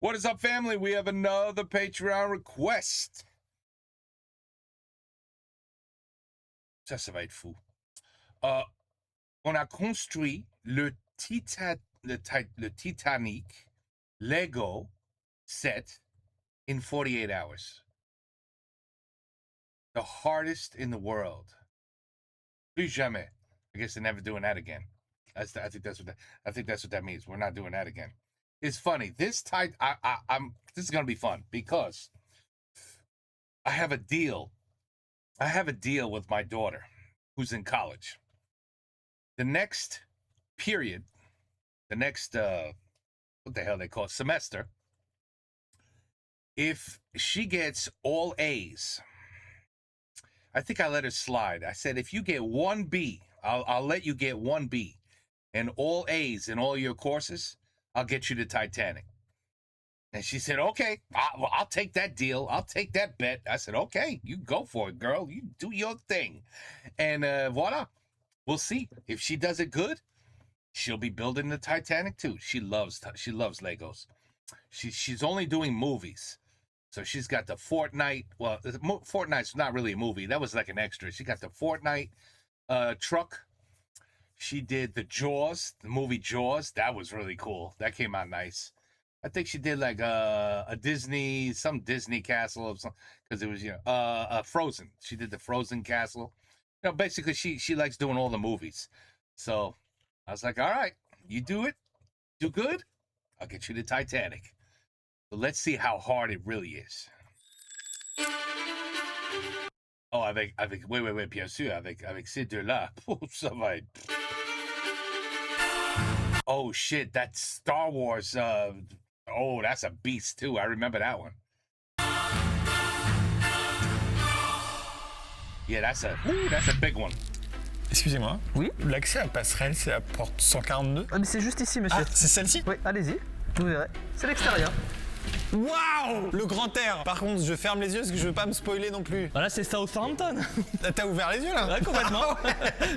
What is up, family? We have another Patreon request. Ça va être fou. On a construit le Titanic Lego set in 48 hours. The hardest in the world. Plus jamais. I guess they're never doing that again. I think that's what that means. We're not doing that again. It's funny. This is gonna be fun because I have a deal. I have a deal with my daughter, who's in college. The next period, the next what the hell they call it, semester. If she gets all A's, I think I let her slide. I said, if you get one B, I'll let you get one B, and all A's in all your courses, I'll get you to Titanic. And she said, okay, I'll take that deal. I'll take that bet. I said, okay, you go for it, girl. You do your thing. And voila, we'll see. If she does it good, she'll be building the Titanic too. She loves Legos. She's only doing movies. So she's got the Fortnite. Well, Fortnite's not really a movie. That was like an extra. She got the Fortnite truck. She did the Jaws, the movie Jaws. That was really cool. That came out nice. I think she did like a Disney castle or something, because it was, Frozen. She did the Frozen castle. Basically she likes doing all the movies. So I was like, all right, you do it, do good, I'll get you the Titanic. So let's see how hard it really is. Oh, oui, bien sûr, avec ces deux-là, ça va être... Oh shit, that's Star Wars. Oh, that's a beast too. I remember that one. Yeah, that's a big one. Excusez-moi. Oui. L'accès à passerelle, c'est la porte 142. Ah, mais c'est juste ici, monsieur. Ah, c'est celle-ci? Oui, allez-y. Vous verrez. C'est l'extérieur. Waouh! Le grand air. Par contre, je ferme les yeux parce que je veux pas me spoiler non plus. Voilà, c'est Southampton. T'as ouvert les yeux là? Ouais, complètement.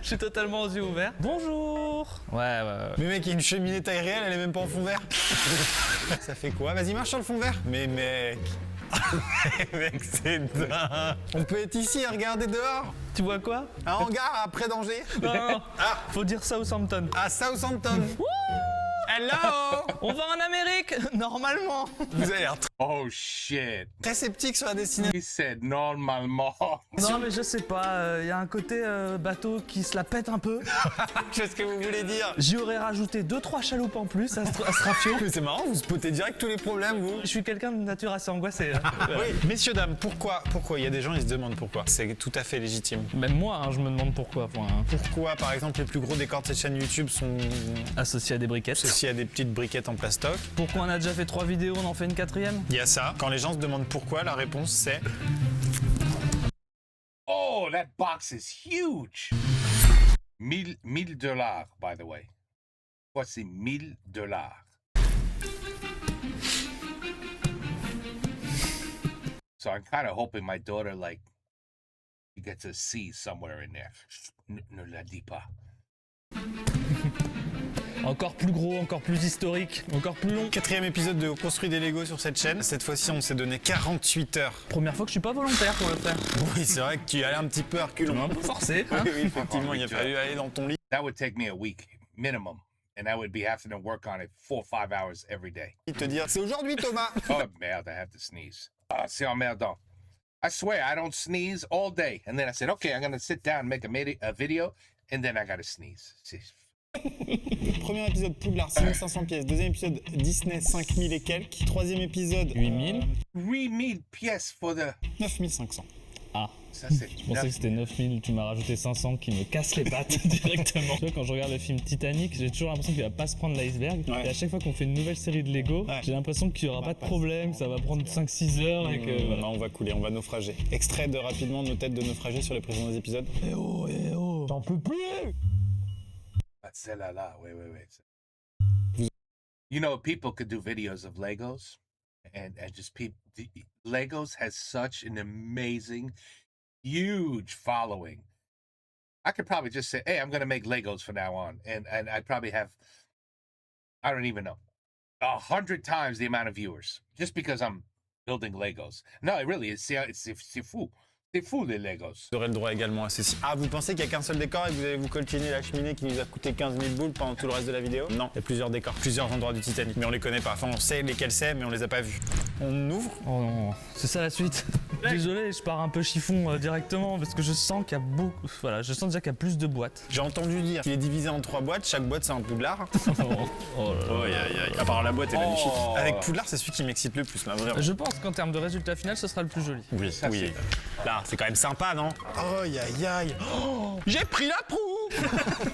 Je suis totalement aux yeux ouverts. Bonjour. Ouais. Mais mec, il y a une cheminée taille réelle, elle est même pas en fond vert. Ça fait quoi? Vas-y, marche sur le fond vert. Mais mec... mec, c'est dingue. On peut être ici et regarder dehors. Tu vois quoi? Un hangar après danger. Non. Ah. Faut dire Southampton. À Southampton. Hello! On va en Amérique, normalement. Vous avez l'air Oh shit. très sceptique sur la destination. He said normalement. Non, mais je sais pas, y a un côté bateau qui se la pète un peu. Qu'est-ce que vous voulez dire? J'y aurais rajouté 2-3 chaloupes en plus à ce ratio. Mais c'est marrant, vous spotez direct tous les problèmes, vous. Je suis quelqu'un de nature assez angoissée. Oui, messieurs, dames, pourquoi? Il y a des gens, ils se demandent pourquoi. C'est tout à fait légitime. Même moi, je me demande pourquoi. Pourquoi, par exemple, les plus gros décors de cette chaîne YouTube sont Associé à des briquettes. associés à des petites briquettes en plastoc? Pourquoi on a déjà fait 3 vidéos, on en fait une 4e? Il y a ça. Quand les gens se demandent pourquoi, la réponse c'est... Oh, that box is huge. $1000, by the way. Quoi, c'est $1000? So I'm kind of hoping my daughter, like, she gets a C somewhere in there. Ne la dis pas. Encore plus gros, encore plus historique, encore plus long. 4e épisode de Construit des Legos sur cette chaîne. Cette fois-ci, on s'est donné 48 heures. Première fois que je suis pas volontaire pour le faire. Oui, c'est vrai que tu y allais un petit peu à reculons. Un peu forcé. Oui, effectivement, il a fallu aller dans ton lit. That would take me a week minimum, and I would be having to work on it 4 or 5 hours every day. Te dire, c'est aujourd'hui, Thomas. Oh merde, I have to sneeze. C'est emmerdant. I swear, I don't sneeze all day. And then I said, okay, I'm going to sit down and make a video, and then I got to sneeze. Premier épisode Poudlard, 6500 pièces. Deuxième épisode Disney, 5000 et quelques. Troisième épisode 8000. 3000 pièces for the... 9500. Ah, Ça, c'est... je pensais que c'était 9000, tu m'as rajouté 500 qui me casse les pattes directement. Tu vois, quand je regarde le film Titanic, j'ai toujours l'impression qu'il va pas se prendre l'iceberg. Ouais. Et à chaque fois qu'on fait une nouvelle série de Lego, Ouais. j'ai l'impression qu'il y aura pas de problème, que ça va prendre 5-6 heures et que... Non, on va couler, on va naufrager. Extrait de rapidement nos têtes de naufragés sur les précédents épisodes. Eh oh, j'en peux plus. Celle-là, wait. You know, people could do videos of Legos, and just people... Legos has such an amazing, huge following. I could probably just say, hey, I'm going to make Legos from now on. And I'd probably have, I don't even know. 100 times the amount of viewers just because I'm building Legos. No, it really is. C'est fou. C'est fou, les Legos. Vous aurez le droit également à ceci. Ah, vous pensez qu'il n'y a qu'un seul décor et que vous allez vous coltiner la cheminée qui nous a coûté 15 000 boules pendant tout le reste de la vidéo? Non, il y a plusieurs décors, plusieurs endroits du Titanic, mais on les connaît pas. Enfin, on sait lesquels c'est, mais on les a pas vus. On ouvre. Oh non, c'est ça la suite. Désolé, je pars un peu chiffon directement parce que je sens qu'il y a beaucoup. Voilà, je sens déjà qu'il y a plus de boîtes. J'ai entendu dire qu'il est divisé en 3 boîtes, chaque boîte c'est un poudlard. Oh là là. Aïe aïe aïe. À part la boîte est magnifique. Avec poudlard, c'est celui qui m'excite le plus, là, vraiment. Je pense qu'en termes de résultat final, ce sera le plus joli. Oui, Ça, oui. Là, c'est quand même sympa, non? Aïe aïe aïe. Oh, j'ai pris la proue.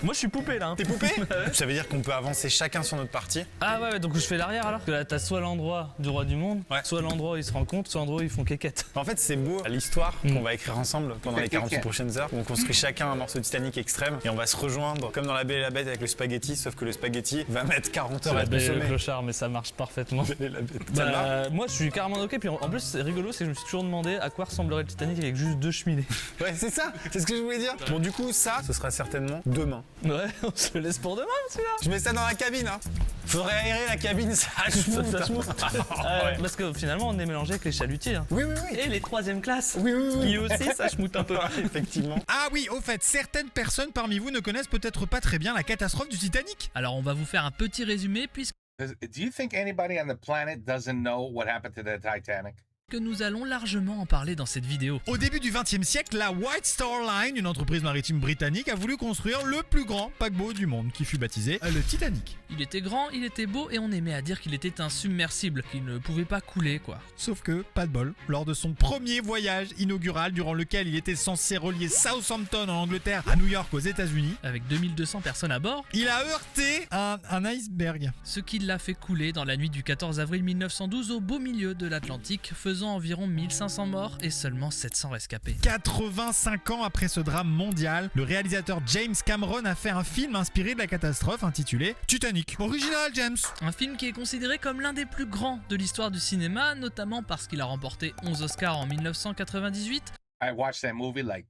Moi, je suis poupée là. T'es poupée? Ça veut dire qu'on peut avancer chacun sur notre partie. Ah ouais, donc je fais l'arrière alors. Parce que là, t'as soit l'endroit du roi du monde, Ouais. soit l'endroit où ils se rencontrent, soit l'endroit où ils font quéquette. En fait, c'est beau l'histoire qu'on va écrire ensemble pendant les 48 prochaines heures. On construit chacun un morceau de Titanic extrême et on va se rejoindre comme dans La Belle et la Bête avec le spaghetti, sauf que le spaghetti va mettre 40 heures à La être belle et le consommé. clochard, mais ça marche parfaitement. Belle et la Bête. Ça te va? Moi, je suis carrément ok. Puis en plus, c'est rigolo, c'est que je me suis toujours demandé à quoi ressemblerait le Titanic avec juste 2 cheminées. Ouais, c'est ça, c'est ce que je voulais dire. Bon, du coup, ça, ce sera certainement demain. Ouais, on se le laisse pour demain, celui-là. Je mets ça dans la cabine, hein. Faudrait aérer la cabine, ça schmoute. Ça se monte. Ouais. Parce que finalement, on est mélangé avec les chalutiers. Hein. Oui, oui, oui. Et les 3e classes. Oui, oui, oui. Qui aussi, ça schmoute un peu. Effectivement. Ah oui, au fait, certaines personnes parmi vous ne connaissent peut-être pas très bien la catastrophe du Titanic. Alors on va vous faire un petit résumé puisque Do you think anybody on the planet doesn't know what happened to the Titanic? nous allons largement en parler dans cette vidéo. Au début du XXe siècle, la White Star Line, une entreprise maritime britannique, a voulu construire le plus grand paquebot du monde, qui fut baptisé le Titanic. Il était grand, il était beau et on aimait à dire qu'il était un submersible, qu'il ne pouvait pas couler quoi. Sauf que, pas de bol, lors de son premier voyage inaugural, durant lequel il était censé relier Southampton en Angleterre à New York aux États-Unis, Avec 2200 personnes à bord, il a heurté un iceberg. ce qui l'a fait couler dans la nuit du 14 avril 1912 au beau milieu de l'Atlantique, faisant environ 1500 morts et seulement 700 rescapés. 85 ans après ce drame mondial, le réalisateur James Cameron a fait un film inspiré de la catastrophe intitulé Titanic. Original, James. Un film qui est considéré comme l'un des plus grands de l'histoire du cinéma, notamment parce qu'il a remporté 11 Oscars en 1998, I watched that movie like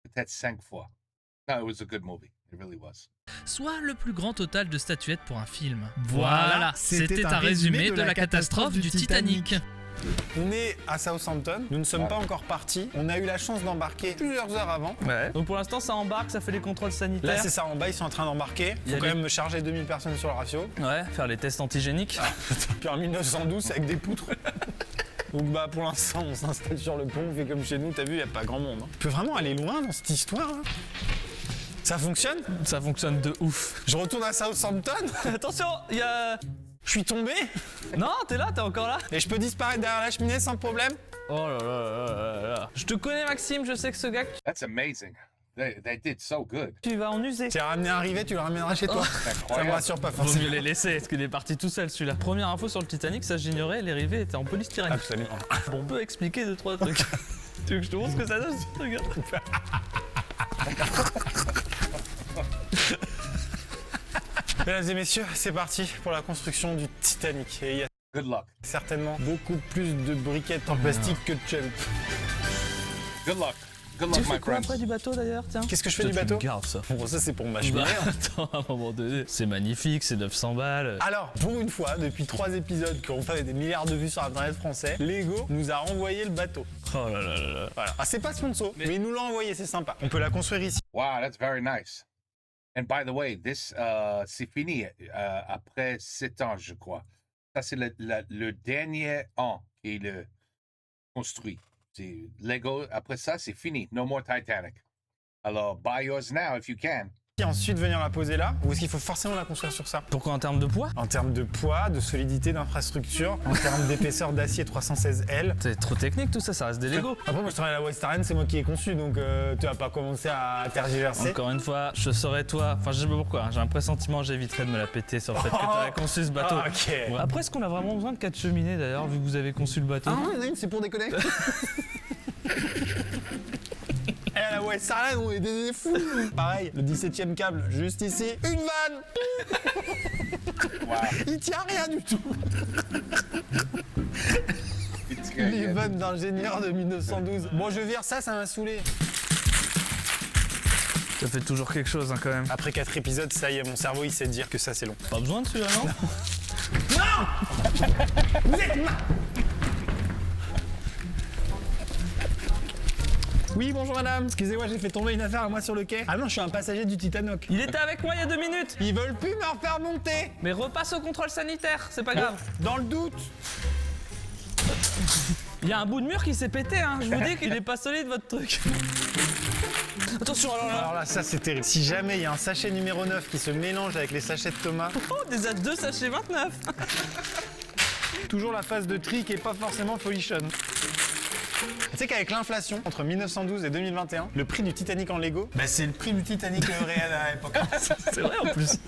peut-être 5 fois. No, it was a good movie. It really was. soit le plus grand total de statuettes pour un film. Voilà, Voilà, c'était un résumé de la catastrophe du Titanic. On est à Southampton, nous ne sommes pas encore partis. On a eu la chance d'embarquer plusieurs heures avant. Ouais. Donc pour l'instant, ça embarque, ça fait les contrôles sanitaires. Là, c'est ça, en bas, ils sont en train d'embarquer. Il y Faut a quand les- même me charger 2000 personnes sur le ratio. Ouais, faire les tests antigéniques. Puis en 1912, avec des poutres. Donc bah pour l'instant, on s'installe sur le pont, on fait comme chez nous, t'as vu, y a pas grand monde. Hein. On peut vraiment aller loin dans cette histoire, hein. Ça fonctionne? Ça fonctionne de ouf. Je retourne à Southampton. Attention, il y a... Je suis tombé Non, t'es là, t'es encore là. et je peux disparaître derrière la cheminée sans problème. Oh là là là là là. Je te connais, Maxime, je sais que ce gars, That's amazing. They did so good. tu vas en user. Tu as ramené un rivet, tu le ramèneras chez toi. Ça me Incroyable. rassure pas Vaut forcément. mieux les laisser, parce qu'il est parti tout seul celui-là. Première info sur le Titanic, ça j'ignorais, les rivets étaient en polystyrène. Absolument. Bon, on peut expliquer 2-3 trucs. Tu veux que je te montre ce que ça donne, ce truc hein? Mesdames et messieurs, c'est parti pour la construction du Titanic. Et il y a Good luck. certainement beaucoup plus de briquettes en plastique que de chaloupe. Good luck. Good luck, Tu my fais quoi friends. après du bateau d'ailleurs, tiens? Qu'est-ce que je fais du bateau? Garde ça. Bon, ça c'est pour ma Bah, cheminée. attends, à un moment donné, c'est magnifique, c'est 900 balles. Alors, pour une fois, depuis 3 épisodes qui ont fait des milliards de vues sur Internet français, Lego nous a renvoyé le bateau. Oh là là là là. Voilà. Ah, c'est pas sponsor, mais il nous l'a envoyé, c'est sympa. On peut la construire ici. Wow, that's very nice. And by the way, this c'est fini après 7 ans, je crois. Ça, c'est le dernier an qu'il est construit. C'est Lego, après ça, c'est fini. No more Titanic. Alors, buy yours now if you can. Et ensuite venir la poser là, ou est-ce qu'il faut forcément la construire sur ça? Pourquoi en termes de poids? En termes de poids, de solidité, d'infrastructure, en termes d'épaisseur d'acier 316L. C'est trop technique tout ça, ça reste des Lego. Après, moi je travaille à la Western, c'est moi qui ai conçu, donc tu vas pas commencer à tergiverser. Encore une fois, je saurais toi, enfin je sais pas pourquoi, hein, j'ai un pressentiment, j'éviterais de me la péter sur le fait que tu as conçu ce bateau. Ah, ok. Ouais. Après, est-ce qu'on a vraiment besoin de 4 cheminées d'ailleurs, vu que vous avez conçu le bateau? Ah non, c'est pour déconner. Et à la Western, on est des fous. Pareil, le 17ème câble, juste ici, une vanne. Wow. Il tient rien du tout. It's Les good. vannes d'ingénieur de 1912. Bon, je vire ça, ça m'a saoulé. Ça fait toujours quelque chose hein, quand même. Après 4 épisodes, ça y est, mon cerveau il sait dire que ça c'est long. Pas besoin de celui-là, non? Vous êtes Oui, bonjour madame. Excusez-moi, j'ai fait tomber une affaire à moi sur le quai. Ah non, je suis un passager du Titanoc. Il était avec moi il y a 2 minutes. Ils veulent plus me refaire monter. Mais repasse au contrôle sanitaire, c'est pas grave. Dans le doute. Il y a un bout de mur qui s'est pété, hein. Je vous dis qu'il est pas solide votre truc. Attention alors là. Alors là, ça c'est terrible. Si jamais il y a un sachet numéro 9 qui se mélange avec les sachets de Thomas, Oh, déjà 2 sachets 29. toujours la phase de tri qui est pas forcément folichonne. Tu sais qu'avec l'inflation, entre 1912 et 2021, le prix du Titanic en Lego, bah c'est le prix du Titanic réel à l'époque. C'est vrai en plus.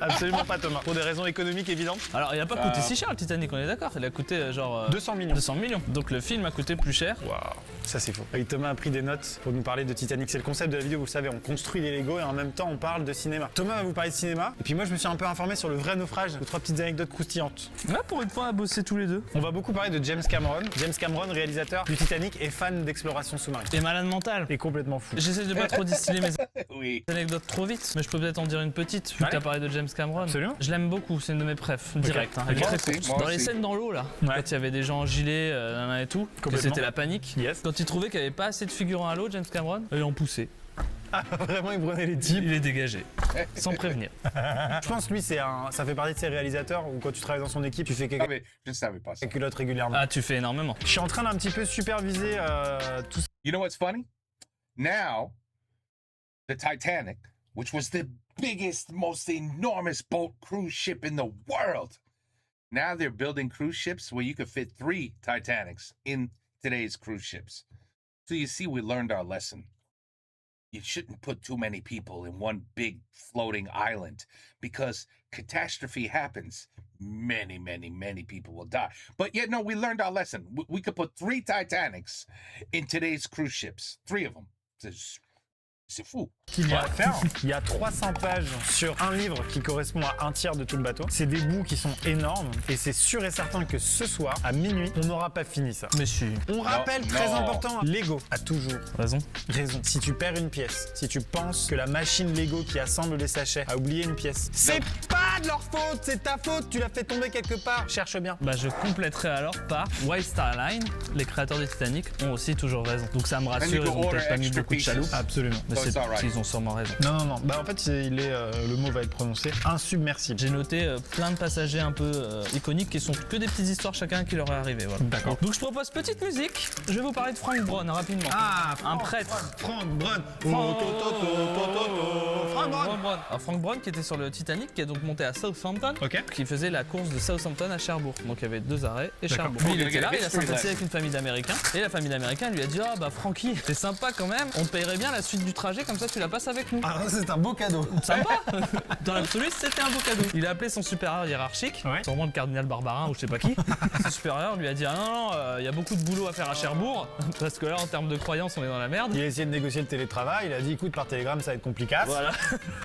Absolument pas Thomas. Pour des raisons économiques évidentes. Alors il a pas coûté si cher le Titanic, on est d'accord. Il a coûté genre 200 millions. 200 millions. Donc le film a coûté plus cher. Waouh, ça c'est faux. Et Thomas a pris des notes pour nous parler de Titanic. C'est le concept de la vidéo, vous le savez, on construit les Lego et en même temps on parle de cinéma. Thomas va vous parler de cinéma, et puis moi je me suis un peu informé sur le vrai naufrage, de 3 petites anecdotes croustillantes. Là pour une fois on a bossé tous les deux. On va beaucoup parler de James Cameron. James Cameron, réalisateur du Titanic et fan d'exploration sous-marine. Et malade mental. Et complètement fou. J'essaie de pas trop distiller mes Oui. anecdotes trop vite, mais je peux peut-être en dire une petite, vu que Ouais. t'as parlé de James Cameron. Absolument. Je l'aime beaucoup, c'est une de mes préfs, direct. Hein. Elle est Moi très aussi, courte. moi Dans les aussi. scènes dans l'eau là, Ouais. quand il y avait des gens en gilet, nanana et tout, que Complètement. c'était la panique. Yes. Quand il trouvait qu'il n'y avait pas assez de figurants à l'eau, James Cameron, il en poussait. Ah, vraiment, il prenait les types. Il est dégagé, sans prévenir. Je pense lui, ça fait partie de ces réalisateurs où quand tu travailles dans son équipe, tu fais Ah, mais je ne savais pas ça. quelques culottes régulièrement. Ah, tu fais énormément. Je suis en train d'un petit peu superviser tout ça. You know what's funny? Now, the Titanic, which was the biggest, most enormous boat cruise ship in the world, now they're building cruise ships where you could fit 3 Titanics in today's cruise ships. So you see, we learned our lesson. You shouldn't put too many people in one big floating island because catastrophe happens. Many, many, many people will die. But yet, no, we learned our lesson. We could put 3 Titanics in today's cruise ships. 3 of them. C'est fou. qu'il y a à faire. Il y a 300 pages sur un livre qui correspond à un tiers de tout le bateau. C'est des bouts qui sont énormes et c'est sûr et certain que ce soir, à minuit, on n'aura pas fini ça. Mais si, On rappelle, très non. important, Lego a toujours raison. raison. Si tu perds une pièce, si tu penses que la machine Lego qui assemble les sachets a oublié une pièce, c'est pas de leur faute, c'est ta faute, tu l'as fait tomber quelque part. Cherche bien. Bah je compléterai alors par White Star Line, les créateurs du Titanic ont aussi toujours raison. Donc ça me rassure, ils ont peut-être pas mis beaucoup de chaloupes. Absolument. Mais So c'est it's all right. ils ont sûrement raison. Non, non, non. Bah en fait, le mot va être prononcé insubmersible. J'ai noté plein de passagers un peu iconiques qui sont que des petites histoires chacun qui leur est arrivé. Voilà. D'accord. Donc je propose petite musique. Je vais vous parler de Frank Braun rapidement. Ah, un prêtre. Frank Braun. Frank Braun. Braun. Alors, Frank Braun qui était sur le Titanic, qui est donc monté à Southampton, Ok. qui faisait la course de Southampton à Cherbourg. Donc il y avait 2 arrêts et D'accord. Cherbourg. Lui, il Okay, était là, il a history sympathisé lesson. avec une famille d'Américains. Et la famille d'Américains lui a dit ah bah Frankie, c'est sympa quand même, on te paierait bien la suite du trajet, comme ça tu la passes avec nous. Ah, c'est un beau cadeau. Sympa. Dans l'absolu, c'était un beau cadeau. Il a appelé son supérieur hiérarchique, Ouais. sûrement le cardinal Barbarin ou je sais pas qui. Son supérieur lui a dit ah non, il y a beaucoup de boulot à faire à Cherbourg, parce que là en termes de croyances on est dans la merde. Il a essayé de négocier le télétravail, il a dit écoute par télégramme ça va être compliqué. Voilà.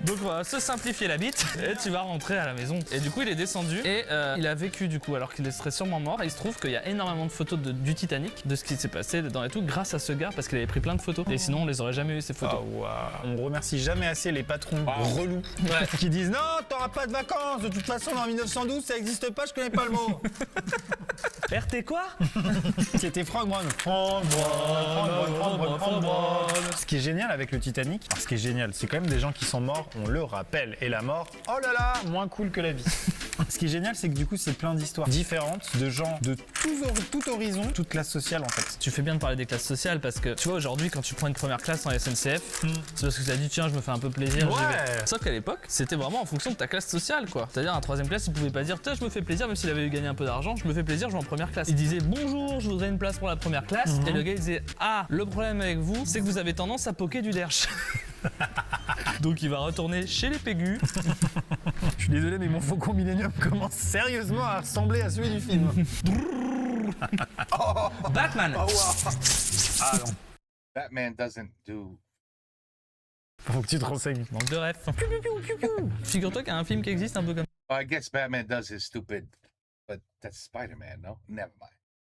Donc on va se simplifier la bite et tu vas rentrer à la maison. Et du coup il est descendu et il a vécu du coup alors qu'il serait sûrement mort. Et il se trouve qu'il y a énormément de photos du Titanic, de ce qui s'est passé dedans et tout, grâce à ce gars parce qu'il avait pris plein de photos. Et sinon on les aurait jamais eu ces photos. Oh, waouh. On remercie jamais assez les patrons relous Ouais. qui disent non, t'auras pas de vacances, de toute façon en 1912 ça existe pas, je connais pas le mot. RT quoi? C'était Frank Braun. Frank Braun. Ce qui est génial avec le Titanic, enfin, ce qui est génial, c'est quand même des gens qui sont morts, on le rappelle. Et la mort, oh là là, moins cool que la vie. Ce qui est génial, c'est que du coup, c'est plein d'histoires différentes de gens de tout horizon, toute classe sociale en fait. Tu fais bien de parler des classes sociales parce que tu vois aujourd'hui quand tu prends une première classe en SNCF, c'est parce que tu as dit tiens je me fais un peu plaisir, j'y Ouais. vais. Sauf qu'à l'époque c'était vraiment en fonction de ta classe sociale quoi. C'est-à-dire un 3ème classe il pouvait pas dire tiens je me fais plaisir même s'il avait gagné un peu d'argent, je me fais plaisir je vais en première classe. Il disait bonjour je voudrais une place pour la première classe et le gars il disait ah le problème avec vous c'est que vous avez tendance à poker du derche. Donc il va retourner chez les pégus. Je suis désolé, mais mon Faucon Millenium commence sérieusement à ressembler à celui du film. Batman. Ah non, Batman doesn't do. faut que tu te renseignes. Manque de ref. Figure-toi qu'il y a un film qui existe un peu comme Well, I guess Batman does his stupid, but that's Spider-Man, no? Never mind.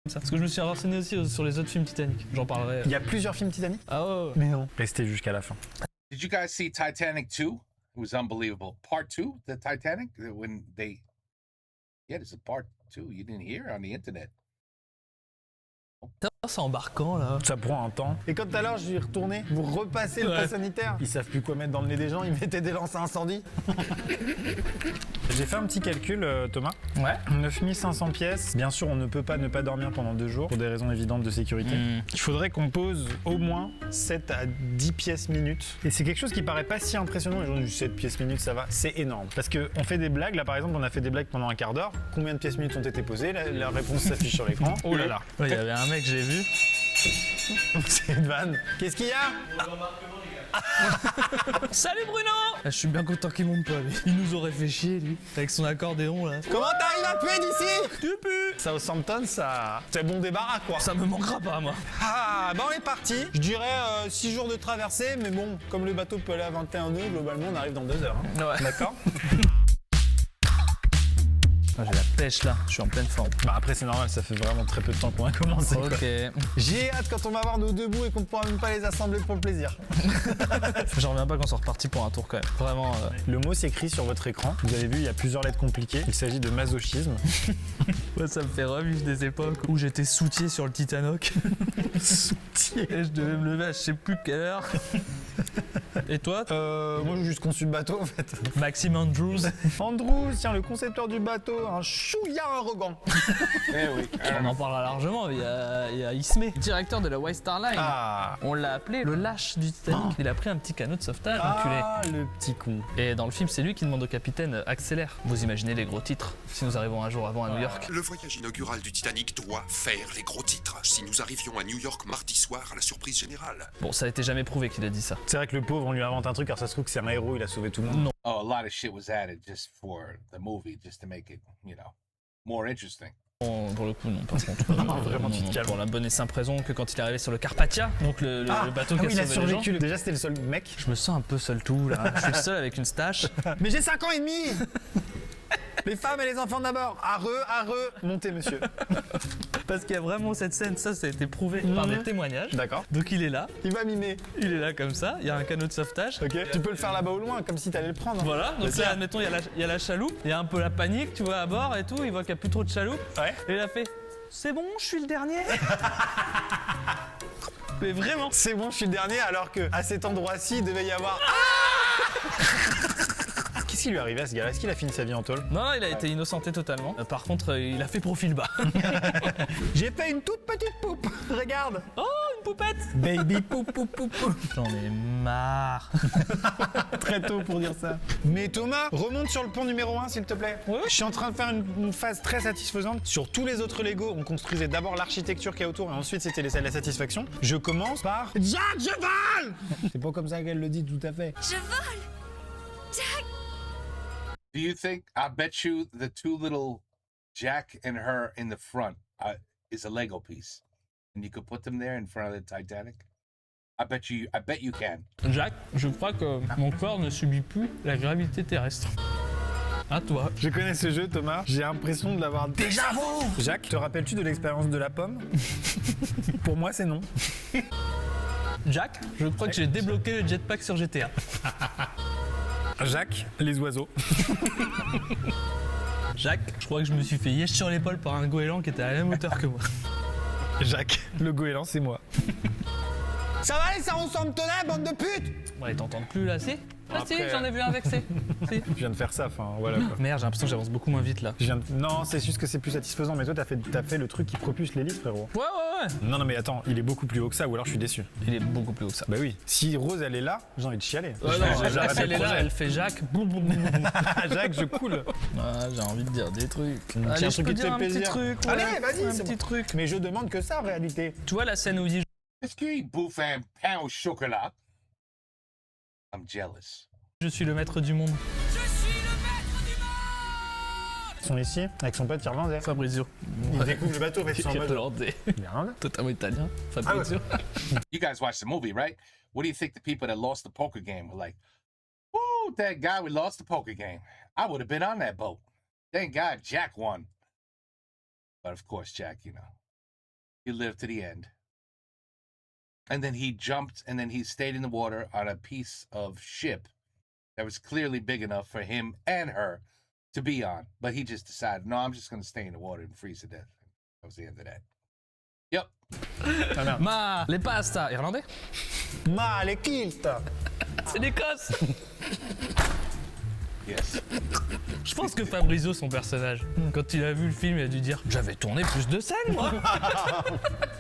ça. Parce que je me suis renseigné aussi sur les autres films Titanic. J'en parlerai. Il y a plusieurs films Titanic. Ah ouais. Mais non. Restez jusqu'à la fin. Did you guys see Titanic 2? It was unbelievable. Part 2, the Titanic, when they. Yeah, there's a part too. You didn't hear on the internet. C'est embarquant là. Ça prend un temps. Et quand tout à l'heure, je suis retourné, vous repassez le pass sanitaire. Ils savent plus quoi mettre dans le nez des gens, ils mettaient des lances à incendie. J'ai fait un petit calcul, Thomas. Ouais. 9500 pièces. Bien sûr, on ne peut pas ne pas dormir pendant 2 jours pour des raisons évidentes de sécurité. Il faudrait qu'on pose au moins 7 à 10 pièces minutes. Et c'est quelque chose qui paraît pas si impressionnant. Les gens disent 7 pièces minutes, ça va. C'est énorme. Parce qu'on fait des blagues. Là, par exemple, on a fait des blagues pendant un quart d'heure. Combien de pièces minutes ont été posées? La réponse s'affiche sur l'écran. Oh là là. Il y avait un mec, j'ai vu. C'est une vanne. Qu'est-ce qu'il y a? Salut Bruno. Je suis bien content qu'il monte pas, lui. Il nous aurait fait chier, lui, avec son accordéon là. Comment t'arrives à puer d'ici? Tu pues. Southampton, ça... c'est bon débarras, quoi. Ça me manquera pas, moi. Ah, bah on est parti. Je dirais 6 jours de traversée, mais bon, comme le bateau peut aller à 21 nœuds, globalement, on arrive dans 2 heures. Hein. Ouais. D'accord. J'ai la pêche là, je suis en pleine forme. Bah après c'est normal, ça fait vraiment très peu de temps qu'on a commencé. Ok. Quoi. J'ai hâte quand on va voir nos 2 bouts et qu'on pourra même pas les assembler pour le plaisir. J'en reviens pas qu'on soit reparti pour un tour quand même. Vraiment. Le mot s'écrit sur votre écran. Vous avez vu, il y a plusieurs lettres compliquées. Il s'agit de masochisme. Ouais, ça me fait revivre des époques où j'étais soutier sur le Titanic. Soutier. Et je devais me lever à je sais plus quelle heure. Et toi? Moi j'ai juste conçu le bateau en fait. Maxime Andrews. Andrews, tiens, le concepteur du bateau, un chouïa arrogant. There we On en parlera largement, il y a Ismé, directeur de la White Star Line. Ah. On l'a appelé le lâche du Titanic. Il a pris un petit canot de sauvetage, enculé. Ah, le petit con. Et dans le film, c'est lui qui demande au capitaine accélère. Vous imaginez les gros titres si nous arrivons un jour avant à New York. Le voyage inaugural du Titanic doit faire les gros titres. Si nous arrivions à New York mardi soir à la surprise générale. Bon, ça a été jamais prouvé qu'il a dit ça. C'est vrai que le pauvre, on lui invente un truc, car ça se trouve que c'est un héros, il a sauvé tout le monde. Non. Oh, a lot of shit was added just for the movie, just to make it, you know, more interesting. Pour le coup, non, par contre. Vraiment, tu te calmes. Pour la bonne et simple raison que quand il est arrivé sur le Carpathia, donc le bateau qui a oui, il a sauvé les gens, survécu. Déjà, c'était le seul mec. je me sens un peu seul tout là. Je suis le seul avec une stache. Mais j'ai 5 ans et demi. Les femmes et les enfants d'abord. Arreux, montez, monsieur. Parce qu'il y a vraiment cette scène, ça a été prouvé par des témoignages. D'accord. Donc il est là, Il va mimer. il est là comme ça, il y a un canot de sauvetage. Ok. Tu peux le faire là-bas au loin, comme si t'allais le prendre. Voilà, donc C'est là, ça. admettons, il y a la chaloupe, il y a un peu la panique, tu vois, à bord et tout, il voit qu'il n'y a plus trop de chaloupe. Ouais. Et il a fait c'est bon, je suis le dernier. Mais vraiment. C'est bon, je suis le dernier, alors que à cet endroit-ci, il devait y avoir. Qu'est-ce qui lui est arrivé à ce gars-là? Est-ce qu'il a fini sa vie en tôle? Non, il a été innocenté totalement. Par contre, il a fait profil bas. J'ai fait une toute petite poupe. Regarde. Oh, une poupette. Baby poup poup poup poup. J'en ai marre. Très tôt pour dire ça. Mais Thomas, remonte sur le pont numéro 1, s'il te plaît. Ouais. Je suis en train de faire une phase très satisfaisante. Sur tous les autres Lego, on construisait d'abord l'architecture qu'il y a autour et ensuite c'était la satisfaction. Je commence par Jack, je vole. C'est pas comme ça qu'elle le dit tout à fait. Je vole! Jack! Do you think? I bet you the 2 little Jack and her in the front is a Lego piece, and you could put them there in front of the Titanic. I bet you can. Jacques, je crois que mon corps ne subit plus la gravité terrestre. À toi. Je connais ce jeu, Thomas. J'ai l'impression de l'avoir déjà vu. Jacques, te rappelles-tu de l'expérience de la pomme? Pour moi, c'est non. Jacques, je crois que j'ai débloqué le jetpack sur GTA. Jacques, les oiseaux. Jacques, je crois que je me suis fait yesh sur l'épaule par un goéland qui était à la même hauteur que moi. Jacques, le goéland, c'est moi. Ça va les Southamptonnais, bande de putes? Ouais, ils t'entendent plus là, si? Ah si, Après, j'en ai vu un vexé. Si. Je viens de faire ça, enfin voilà quoi. Merde, j'ai l'impression que j'avance beaucoup moins vite là. Non, c'est juste que c'est plus satisfaisant, mais toi t'as fait le truc qui propulse l'hélice, frérot. Ouais. Non, mais attends, il est beaucoup plus haut que ça, ou alors je suis déçu. Il est beaucoup plus haut que ça. Bah oui, si Rose elle est là, j'ai envie de chialer. Ouais, non, J'arrête là, si elle le est là, projet. elle fait Jacques. Boum, boum, boum, boum. Jacques, je coule. Ah, j'ai envie de dire des trucs. Tiens, Allez, un je truc peux qui te dire fait un petit plaisir. truc. Allez, ouais. vas-y, Un c'est petit bon. truc. Mais je demande que ça en réalité. Tu vois la scène où il dit Est-ce qu'il bouffe un pain au chocolat? I'm jealous. je suis le maître du monde. Ils sont ici, avec son pote irlandais. Fabrizio. Ils découvrent le bateau, mais ils sont en mode. Irlandais. Irlandais. Totalement italien. Fabrizio. You guys watched the movie, right? What do you think the people that lost the poker game were like? Woo, thank God we lost the poker game. I would have been on that boat. Thank God Jack won. But of course, Jack, you know, he lived to the end. And then he jumped and then he stayed in the water on a piece of ship that was clearly big enough for him and her to be on, but he just decided, no, I'm just going to stay in the water and freeze to death. That was the end of that. Yep. Ma, les pasta, irlandais? Ma, les kilt. C'est l'Écosse. Yes. Je pense que Fabrizio, son personnage, quand il a vu le film, il a dû dire j'avais tourné plus de scènes, moi.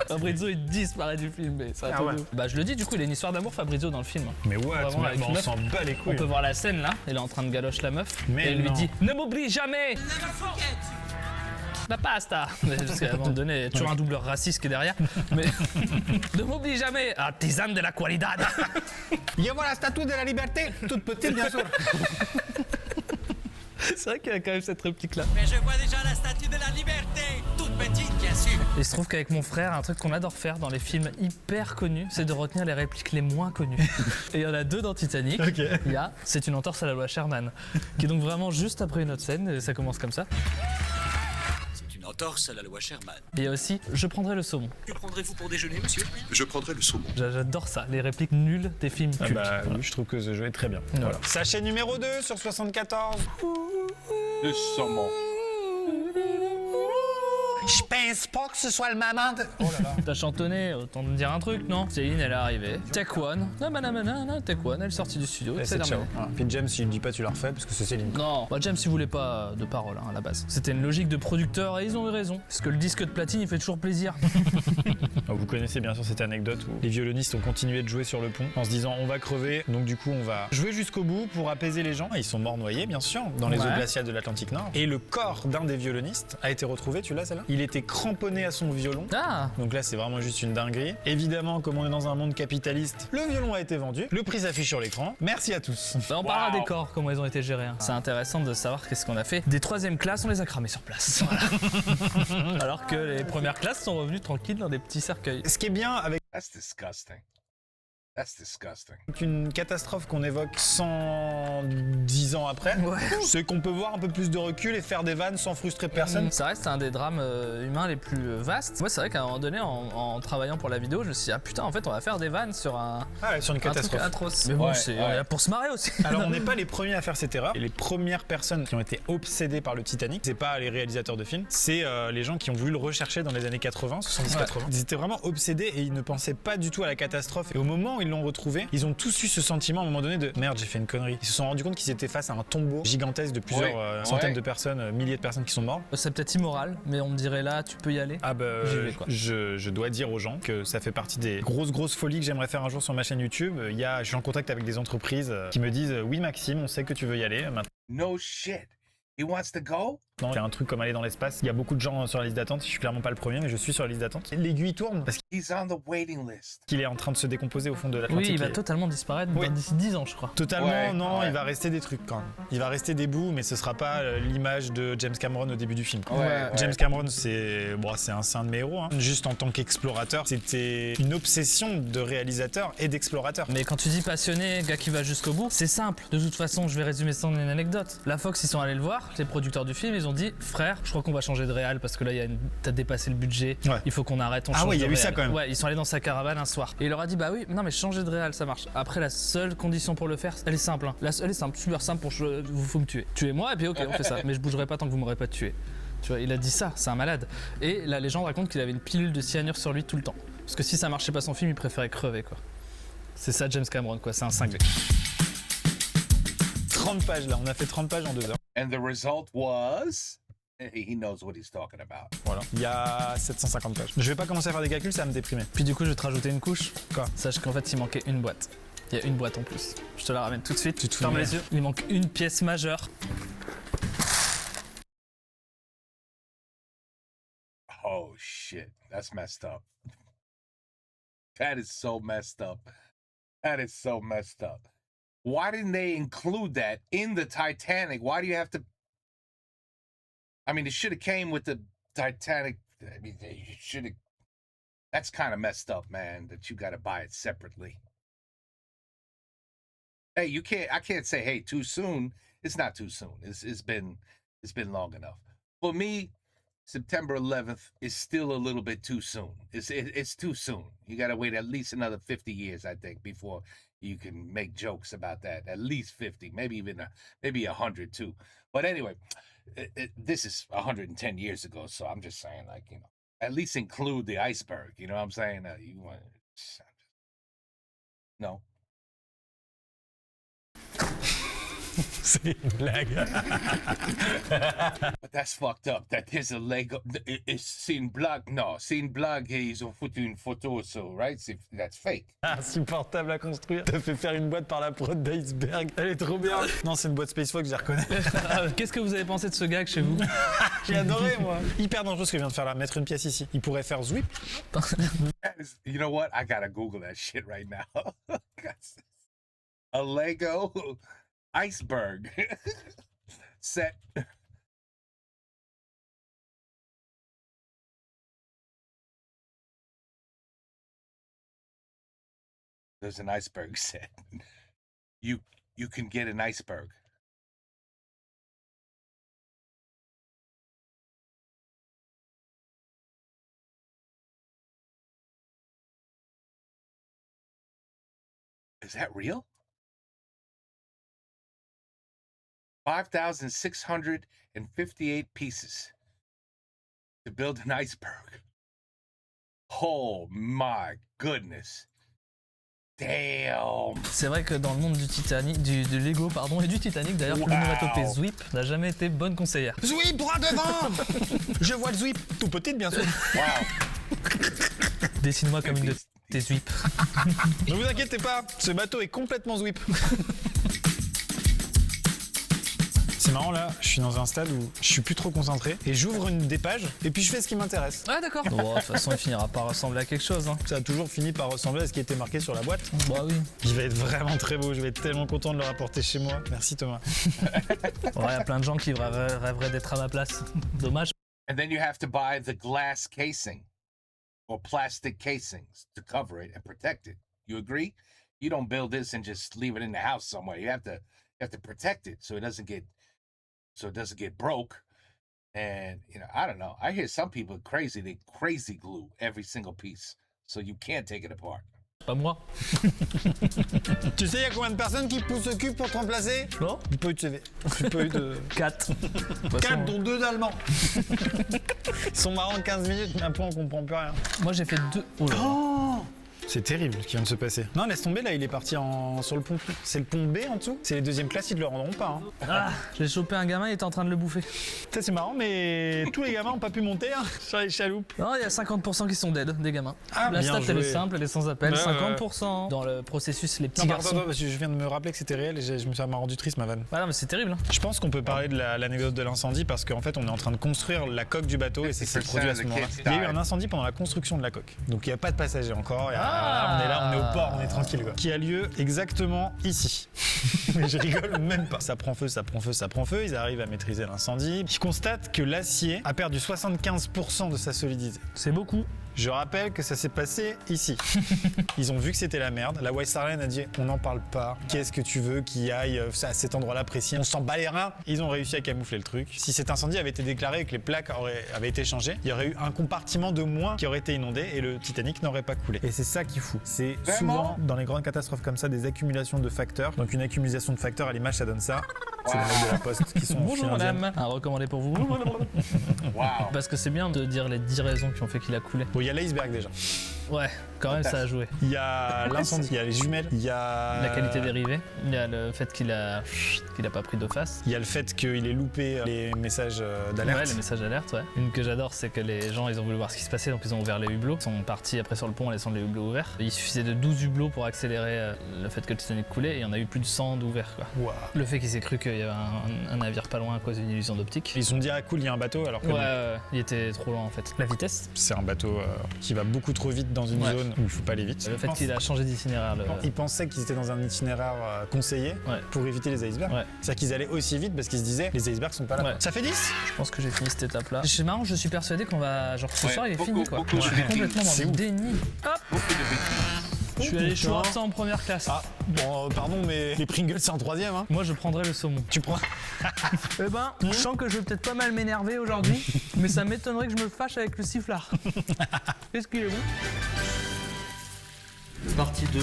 Fabrizio, il disparaît du film, mais ça. Ah ouais. Bah, je le dis, du coup, il a une histoire d'amour, Fabrizio, dans le film. Mais ouais, Vraiment, avec une on meuf. s'en bat les On couilles. peut voir la scène là, il est en train de galocher la meuf, Mais et il lui non. dit ne m'oublie jamais. La pasta. Parce qu'à un moment donné, il y a toujours un doubleur raciste qui est derrière. Mais ne m'oublie jamais, artisan de la qualidad. Y a la statue de la liberté, toute petite bien sûr. C'est vrai qu'il y a quand même cette réplique là. Mais je vois déjà la statue de la liberté, toute petite bien sûr. Et il se trouve qu'avec mon frère, un truc qu'on adore faire dans les films hyper connus, c'est de retenir les répliques les moins connues. Et il y en a deux dans Titanic. Ok. Il y a c'est une entorse à la loi Sherman, qui est donc vraiment juste après une autre scène, et ça commence comme ça. C'est une entorse à la loi Sherman. Et il y a aussi je prendrai le saumon. Que prendrez-vous pour déjeuner, monsieur? Je prendrai le saumon. J'adore ça, les répliques nulles des films Ah cultes. bah oui, je trouve que ce jeu est très bien. Voilà. Sachet numéro 2 sur 74. Le saumon. Je pense pas que ce soit le maman de... Oh là là. T'as chantonné, autant me dire un truc, non? Céline, elle est arrivée. Tech One. Tech One, elle est sortie du studio. Et c'est ciao. Ah. Puis James, il dit pas tu la refais parce que c'est Céline. Non, bah James, il voulait pas de parole à la base. C'était une logique de producteur et ils ont eu raison. Parce que le disque de platine, il fait toujours plaisir. Vous connaissez bien sûr cette anecdote où les violonistes ont continué de jouer sur le pont en se disant on va crever, donc du coup on va jouer jusqu'au bout pour apaiser les gens. Et ils sont morts noyés bien sûr dans les eaux glaciales de l'Atlantique Nord. Et le corps d'un des violonistes a été retrouvé, tu l'as celle-là? Il était cramponné à son violon. Ah! Donc là c'est vraiment juste une dinguerie. Évidemment comme on est dans un monde capitaliste, le violon a été vendu, le prix s'affiche sur l'écran. Merci à tous. Bah, on parlera des corps, comment ils ont été gérés. Hein. C'est intéressant de savoir qu'est-ce qu'on a fait. Des troisième classes, on les a cramés sur place. Voilà. Alors que les premières classes sont revenues tranquilles dans des petits cercueils. Ce qui est bien avec That's disgusting. That's disgusting. une catastrophe qu'on évoque 110 ans après, c'est qu'on peut voir un peu plus de recul et faire des vannes sans frustrer personne. Ça reste un des drames humains les plus vastes. Moi, c'est vrai qu'à un moment donné, en travaillant pour la vidéo, je me suis dit, ah putain, en fait, on va faire des vannes sur un, Ah ouais, sur une un truc catastrophe. atroce. Mais bon, Ouais, c'est ouais. on est là pour se marrer aussi. Alors on n'est pas les premiers à faire cette erreur. Et les premières personnes qui ont été obsédées par le Titanic, c'est pas les réalisateurs de films, c'est les gens qui ont voulu le rechercher dans les années 80, 70-80. Ils étaient vraiment obsédés et ils ne pensaient pas du tout à la catastrophe. Et au moment où ils l'ont retrouvé, ils ont tous eu ce sentiment à un moment donné de merde, j'ai fait une connerie. Ils se sont rendus compte qu'ils étaient face à un tombeau gigantesque de plusieurs centaines de personnes, milliers de personnes qui sont mortes. C'est peut-être immoral, mais on me dirait là, tu peux y aller. Ah bah, J'y vais, quoi. je dois dire aux gens que ça fait partie des grosses folies que j'aimerais faire un jour sur ma chaîne YouTube. Je suis en contact avec des entreprises qui me disent oui Maxime, on sait que tu veux y aller. Maintenant, No shit. He wants to go? c'est un truc comme aller dans l'espace. Il y a beaucoup de gens sur la liste d'attente. Je suis clairement pas le premier, mais je suis sur la liste d'attente. L'aiguille tourne parce He's on the waiting list. qu'il est en train de se décomposer au fond de Oui, l'Atlantique. il va Et- totalement disparaître Oui. d'ici 10 ans, je crois. Totalement, Ouais, non, ouais. il va rester des trucs quand même. Il va rester des bouts, mais ce sera pas l'image de James Cameron au début du film. James Cameron, c'est un de mes héros. Hein. Juste en tant qu'explorateur, c'était une obsession de réalisateur et d'explorateur. Mais quand tu dis passionné, gars qui va jusqu'au bout, c'est simple. De toute façon, je vais résumer ça en une anecdote. La Fox, ils sont allés le voir, les producteurs du film, ils ont dit frère, je crois qu'on va changer de réal parce que là, t'as dépassé le budget, Ouais. il faut qu'on arrête, on Ah change ouais, il y de a eu ça réal. quand même. Ouais, ils sont allés dans sa caravane un soir. Et il leur a dit bah oui, non mais changer de réal, ça marche. Après, la seule condition pour le faire, elle est simple. Hein. Elle est simple, super simple pour vous faut me tuer. Tuez-moi et puis ok, on fait ça. Mais je bougerai pas tant que vous m'aurez pas tué. Tu vois, il a dit ça, c'est un malade. Et la légende raconte qu'il avait une pilule de cyanure sur lui tout le temps. Parce que si ça marchait pas son film, il préférait crever quoi. C'est ça James Cameron quoi, c'est un cinglé. 30 pages là, on a fait 30 pages en 2 heures. And the result was he knows what he's talking about. Voilà. Il y a 750 pages. Je vais pas commencer à faire des calculs, ça va me déprimer. Puis du coup, je vais te rajouter une couche. Quoi? Sache qu'en fait, il manquait une boîte. Il y a une boîte en plus. Je te la ramène tout de suite. Tu te fous Ferme de les merde. yeux. Il manque une pièce majeure. Oh shit, that's messed up. That is so messed up. That is so messed up. Why didn't they include that in the Titanic? Why do you have to? I mean, it should have came with the Titanic. I mean, it should have. That's kind of messed up, man. That you got to buy it separately. Hey, you can't. I can't say, hey, too soon. It's not too soon. It's been long enough. For me, September 11th is still a little bit too soon. It's too soon. You got to wait at least another 50 years, I think, before you can make jokes about that. At least 50, maybe even maybe 100 too. But anyway, this is 110 years ago, so I'm just saying, like, you know, at least include the iceberg. You know what I'm saying? You want no. C'est une blague. But that's fucked up. That there's a Lego. C'est une blague. Non, c'est une blague et ils ont foutu une photo, so, right? That's fake. Insupportable à construire. T'as fait faire une boîte par la prod d'iceberg. Elle est trop bien. Non, c'est une boîte Space Fox, je la reconnais. Qu'est-ce que vous avez pensé de ce gag chez vous? J'ai adoré, moi. Hyper dangereux ce que je viens de faire là. Mettre une pièce ici. Il pourrait faire zwip. You know what? I gotta Google that shit right now. A Lego iceberg set. There's an iceberg set. You can get an iceberg. Is that real? 5,658 pieces to build an iceberg. Oh my goodness. Damn. C'est vrai que dans le monde du Titanic, du Lego pardon, et du Titanic d'ailleurs, l'onomatopée Zwip n'a jamais été bonne conseillère. Zwip droit devant. Je vois le zwip. Tout petit, bien sûr. Wow. Dessine-moi comme une de tes Zwip. Ne vous inquiétez pas, ce bateau est complètement zwip. C'est marrant là, je suis dans un stade où je suis plus trop concentré et j'ouvre une des pages et puis je fais ce qui m'intéresse. Ah d'accord. Bon, de toute façon, il finira par ressembler à quelque chose. Hein. Ça a toujours fini par ressembler à ce qui était marqué sur la boîte. Bah oui. Il va être vraiment très beau, je vais être tellement content de le rapporter chez moi. Merci Thomas. Ouais, il y a plein de gens qui rêveraient d'être à ma place. Dommage. And then you have to buy the glass casing or plastic casings to cover it and protect it. You agree? You don't build this and just leave it in the house somewhere. You have to protect it so it doesn't get broke. And, you know, I don't know. I hear some people crazy. They crazy glue every single piece so you can't take it apart. Pas moi. Tu sais, il y a combien de personnes qui poussent le cul pour te remplacer? Non. J'ai pas eu de CV. J'ai pas eu de. 4. 4 dont 2 d'Allemands. Ils sont marrants 15 minutes, mais après on comprend plus rien. Moi j'ai fait 2. Oh là là. Oh, c'est terrible ce qui vient de se passer. Non, laisse tomber, là, il est parti sur le pont. C'est le pont B en dessous. C'est les deuxièmes classes, ils le rendront pas. Hein. Ah, j'ai chopé un gamin, il était en train de le bouffer. Ça, c'est marrant, mais tous les gamins ont pas pu monter hein, sur les chaloupes. Non, il y a 50% qui sont dead, des gamins. Ah, la stat, bien elle est joué. simple, elle est sans appel. 50% dans le processus, les petits Non, garçons. parce que je viens de me rappeler que c'était réel et je me suis rendu triste, ma vanne. Ah non, mais c'est terrible. Hein. Je pense qu'on peut parler de l'anecdote de l'incendie parce qu'en fait, on est en train de construire la coque du bateau et c'est ce qui s'est produit à ce moment-là. Il y a eu un incendie pendant la construction de la coque. Donc il n'y a pas de passagers encore. On est là, on est au port, on est tranquille. Quoi. Qui a lieu exactement ici. Mais je rigole même pas. Ça prend feu, ça prend feu, ça prend feu. Ils arrivent à maîtriser l'incendie. Ils constatent que l'acier a perdu 75% de sa solidité. C'est beaucoup. Je rappelle que ça s'est passé ici. Ils ont vu que c'était la merde. La White Star Line a dit on n'en parle pas. Qu'est-ce que tu veux qu'il aille à cet endroit-là précis? On s'en bat les reins. Ils ont réussi à camoufler le truc. Si cet incendie avait été déclaré et que les plaques avaient été changées, il y aurait eu un compartiment de moins qui aurait été inondé et le Titanic n'aurait pas coulé. Et c'est ça qui fout. C'est souvent dans les grandes catastrophes comme ça des accumulations de facteurs. Donc une accumulation de facteurs à l'image ça donne ça. C'est les mecs de la Poste qui sont Bonjour finlandiennes. madame. Un recommandé pour vous. Wow. Parce que c'est bien de dire les 10 raisons qui ont fait qu'il a coulé. Bon, il y a l'iceberg déjà. Ouais, quand même ça a joué. Il y a l'incendie, il y a les jumelles, il y a La qualité dérivée, il y a le fait qu'il a pas pris d'eau face. Il y a le fait qu'il ait loupé les messages d'alerte. Ouais, les messages d'alerte, ouais. Une que j'adore, c'est que les gens, ils ont voulu voir ce qui se passait, donc ils ont ouvert les hublots. Ils sont partis après sur le pont en laissant les hublots ouverts. Il suffisait de 12 hublots pour accélérer le fait que le Titanic coulait, et il y en a eu plus de 100 d'ouverts, quoi. Wow. Le fait qu'il s'est cru qu'il y avait un navire pas loin à cause d'une illusion d'optique. Ils ont dit ah cool, il y a un bateau alors que Ouais, il était trop loin en fait. La vitesse. c'est un bateau qui va beaucoup trop vite dans une Ouais. zone où il faut pas aller vite. Le fait qu'il a changé d'itinéraire. Ils pensaient qu'ils étaient dans un itinéraire conseillé Ouais. pour éviter les icebergs. Ouais. C'est-à-dire qu'ils allaient aussi vite parce qu'ils se disaient les icebergs sont pas là. Ouais. Ça fait 10? Je pense que j'ai fini cette étape-là. C'est marrant, je suis persuadé qu'on va. Genre ce Ouais, soir il est beaucoup, fini quoi. beaucoup Je suis de complètement dans C'est le ouf. déni. Hop. Beaucoup de bêtises. Je suis allé choisir ça en première classe. Ah, bon, pardon, mais les Pringles, c'est en 3ème, hein. Moi, je prendrais le saumon. Tu prends. Eh ben, je sens que je vais peut-être pas mal m'énerver aujourd'hui, mais ça m'étonnerait que je me fâche avec le sifflard. Qu'est-ce qu'il est bon? Partie 2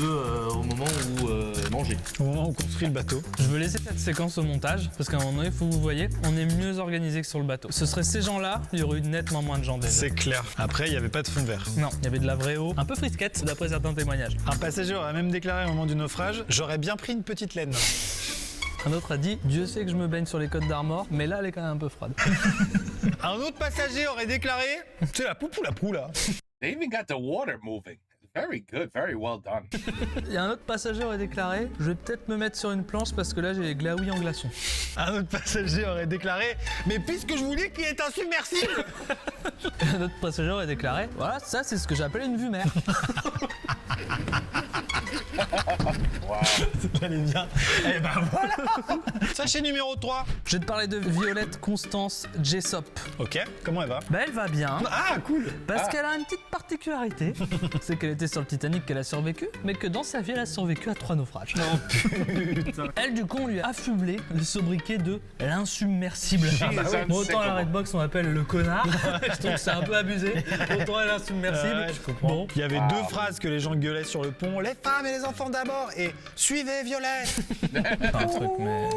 au moment où manger. Au moment où on construit le bateau. Je veux laisser cette séquence au montage, parce qu'à un moment donné, il faut que vous voyez, on est mieux organisé que sur le bateau. Ce serait ces gens-là, il y aurait eu nettement moins de gens déjà. C'est clair. Après, il n'y avait pas de fond vert. Non, il y avait de la vraie eau, un peu frisquette, d'après certains témoignages. Un passager aurait même déclaré au moment du naufrage, j'aurais bien pris une petite laine. Un autre a dit, Dieu sait que je me baigne sur les côtes d'Armor, mais là, elle est quand même un peu froide. Un autre passager aurait déclaré, c'est la poupe ou la proue là? They even got the water moving. Very good, very well done. Il y a un autre passager aurait déclaré, je vais peut-être me mettre sur une planche parce que là, j'ai les glaouis en glaçons. Un autre passager aurait déclaré, mais puisque je vous dis qu'il est insubmersible. Un autre passager aurait déclaré, voilà, ça, c'est ce que j'appelle une vue mer. Wow. Elle est bien. Et ben voilà. Sachet numéro 3. Je vais te parler de Violette Constance Jessop. Ok, comment elle va? Bah, elle va bien. Ah, cool. Parce qu'elle a une petite particularité, c'est qu'elle était sur le Titanic qu'elle a survécu, mais que dans sa vie elle a survécu à 3 naufrages. Non, putain. Elle du coup on lui a affublé le sobriquet de l'insubmersible. Bon, autant à la Redbox on appelle le connard, je trouve que c'est un peu abusé, autant elle l'insubmersible. Ouais, je comprends. Bon. Il y avait deux phrases que les gens gueulaient sur le pont, les femmes et les enfants d'abord, et suivez Violette. Un truc mais...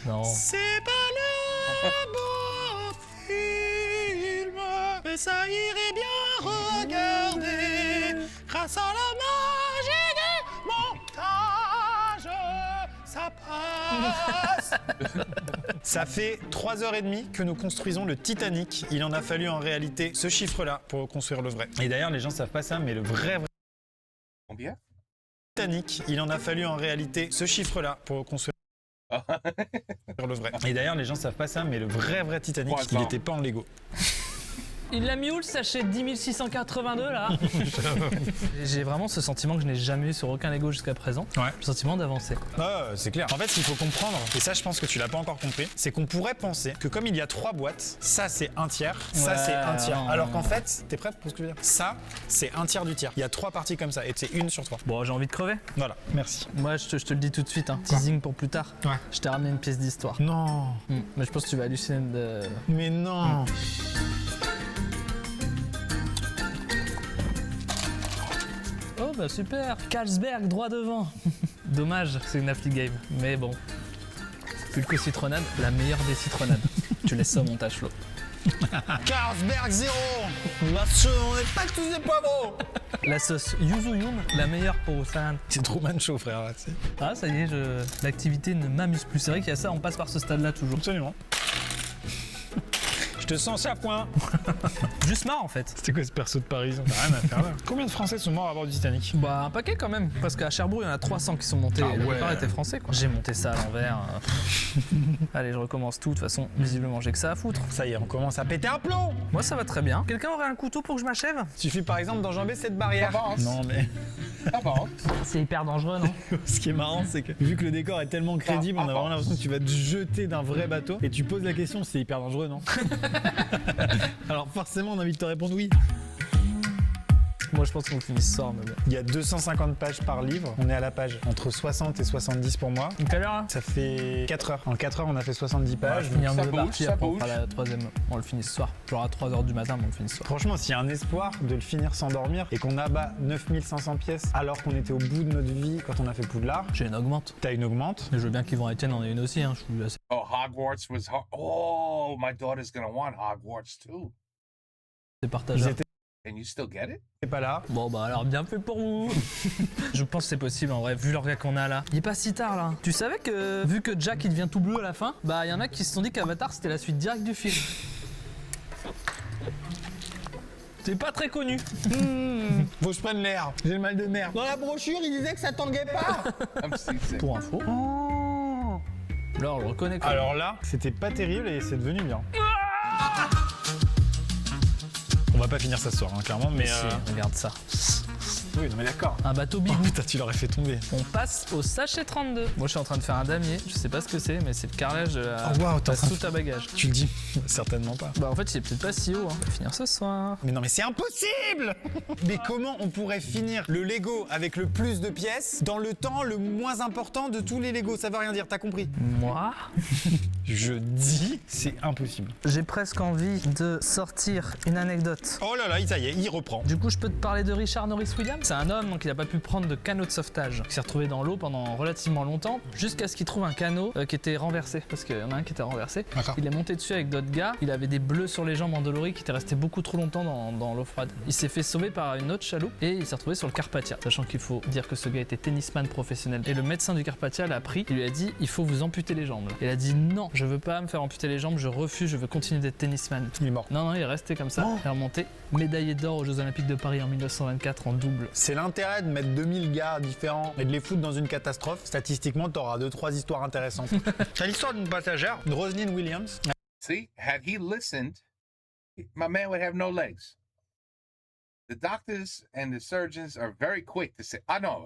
Non. C'est pas le beau film, mais ça irait bien regarder. Grâce à la magie des montages, ça passe. Ça fait 3h30 que nous construisons le Titanic. Il en a fallu en réalité ce chiffre-là pour construire le vrai. Et d'ailleurs, les gens savent pas ça, mais le vrai Combien? Titanic, il en a fallu en réalité ce chiffre-là pour construire le vrai. Et d'ailleurs, les gens savent pas ça, mais le vrai Titanic, il n'était pas en Lego. Il l'a mis où le sachet de 10 682 là? J'ai vraiment ce sentiment que je n'ai jamais eu sur aucun Lego jusqu'à présent. Ouais. Le sentiment d'avancer. Ah, c'est clair. En fait, ce qu'il faut comprendre, et ça je pense que tu l'as pas encore compris, c'est qu'on pourrait penser que comme il y a 3 boîtes, ça c'est un tiers, ça Ouais, c'est un tiers. non, Alors non. qu'en fait, t'es prêt pour ce que je veux dire? Ça, c'est un tiers du tiers. Il y a 3 parties comme ça, et c'est 1 sur 3. Bon, j'ai envie de crever. Voilà, merci. Moi, je te le dis tout de suite, hein. Teasing pour plus tard. Ouais. Je t'ai ramené une pièce d'histoire. Non, Mais je pense que tu vas halluciner de... mais non. Oh bah super, Carlsberg droit devant. Dommage, c'est une appli game, mais bon. Pulco citronnade, la meilleure des citronnades. Tu laisses ça au montage, Flo. Carlsberg 0. Là-dessus, on n'est pas tous des poivrons. La sauce yuzu yum, la meilleure pour salade. C'est Truman Show, frère, là, tu sais. Ah ça y est, l'activité ne m'amuse plus. C'est vrai qu'il y a ça, on passe par ce stade-là toujours. Absolument. Je te sens ça à point. Juste marre en fait. C'était quoi ce perso de Paris? T'as rien à faire là. Combien de Français sont morts à bord du Titanic? Bah un paquet quand même, parce qu'à Cherbourg il y en a 300 qui sont montés, Ah la ouais. plupart étaient français quoi. J'ai monté ça à l'envers. Allez je recommence tout, de toute façon visiblement j'ai que ça à foutre. Ça y est, on commence à péter un plomb. Moi ça va très bien. Quelqu'un aurait un couteau pour que je m'achève? Suffit par exemple d'enjamber cette barrière. Avance. Non mais Avance. C'est hyper dangereux non? ce qui est marrant c'est que vu que le décor est tellement crédible, on a vraiment l'impression que tu vas te jeter d'un vrai bateau et tu poses la question, c'est hyper dangereux non? Alors forcément on a envie de te répondre oui. Moi je pense qu'on finit ce soir mais bon. Il y a 250 pages par livre, on est à la page entre 60 et 70 pour moi. Quelle heure là? Ça fait 4 heures. En 4 heures on a fait 70 pages. Finir ça deux bouge, parties, ça après on bouge. fera la troisième, on le finit ce soir. Genre à 3h du matin mais on le finit ce soir. Franchement, s'il y a un espoir de le finir sans dormir et qu'on abat 9500 pièces alors qu'on était au bout de notre vie quand on a fait Poudlard, J'ai une augmente. t'as une augmente. Et je veux bien qu'Yvan Etienne en ait une aussi, hein. Je suis assez... Oh, Hogwarts was hard. Oh, my daughter's gonna want Hogwarts too. C'est Ils partageur. étaient Can you still get it? pas là. Bon bah alors bien fait pour vous. Je pense que c'est possible en vrai, vu l'orga qu'on a là. Il est pas si tard là. Tu savais que vu que Jack il devient tout bleu à la fin, bah il y en a qui se sont dit qu'Avatar c'était la suite directe du film. C'est pas très connu. Faut que je prenne l'air. J'ai le mal de mer. Dans la brochure, il disait que ça tanguait pas. I'm seasick. Pour info. Là on le reconnaît quoi. Alors là, c'était pas terrible et c'est devenu bien. On va pas finir ça ce soir, hein, clairement, mais Si, regarde ça. Oui, non mais d'accord. Un bateau Oh bigou. putain, tu l'aurais fait tomber. On passe au sachet 32. Moi, je suis en train de faire un damier. Je sais pas ce que c'est, mais c'est le carrelage de la, Oh, wow, t'es en train de- soute à bagages. Tu le dis certainement pas. Bah, en fait, il est peut-être pas si haut. Hein. On va finir ce soir. Mais non, mais c'est impossible. Mais comment on pourrait finir le Lego avec le plus de pièces dans le temps le moins important de tous les Lego? Ça veut rien dire, t'as compris? Moi, Je dis, c'est impossible. j'ai presque envie de sortir une anecdote. Oh là là, ça y est, il reprend. Du coup, je peux te parler de Richard Norris Williams. C'est un homme, donc il n'a pas pu prendre de canot de sauvetage. Il s'est retrouvé dans l'eau pendant relativement longtemps, jusqu'à ce qu'il trouve un canot qui était renversé, parce qu'il y en a un qui était renversé. D'accord. Il est monté dessus avec d'autres gars. Il avait des bleus sur les jambes endoloris qui étaient restés beaucoup trop longtemps dans l'eau froide. Il s'est fait sauver par une autre chaloupe et il s'est retrouvé sur le Carpathia. Sachant qu'il faut dire que ce gars était tennisman professionnel. Et le médecin du Carpathia l'a pris. Il lui a dit il faut vous amputer les jambes. Il a dit non, je veux pas me faire amputer les jambes, je refuse, je veux continuer d'être tennisman. Il est mort. Non, il est resté comme ça. Il est remonté. Médaillé d'or aux Jeux Olympiques de Paris en 1924 en double. C'est l'intérêt de mettre 2000 gars différents et de les foutre dans une catastrophe. Statistiquement, t'auras 2-3 histoires intéressantes. C'est l'histoire d'une passagère, de Rosalind Williams. See, had he listened, my man would have no legs. The doctors and the surgeons are very quick to say, I know,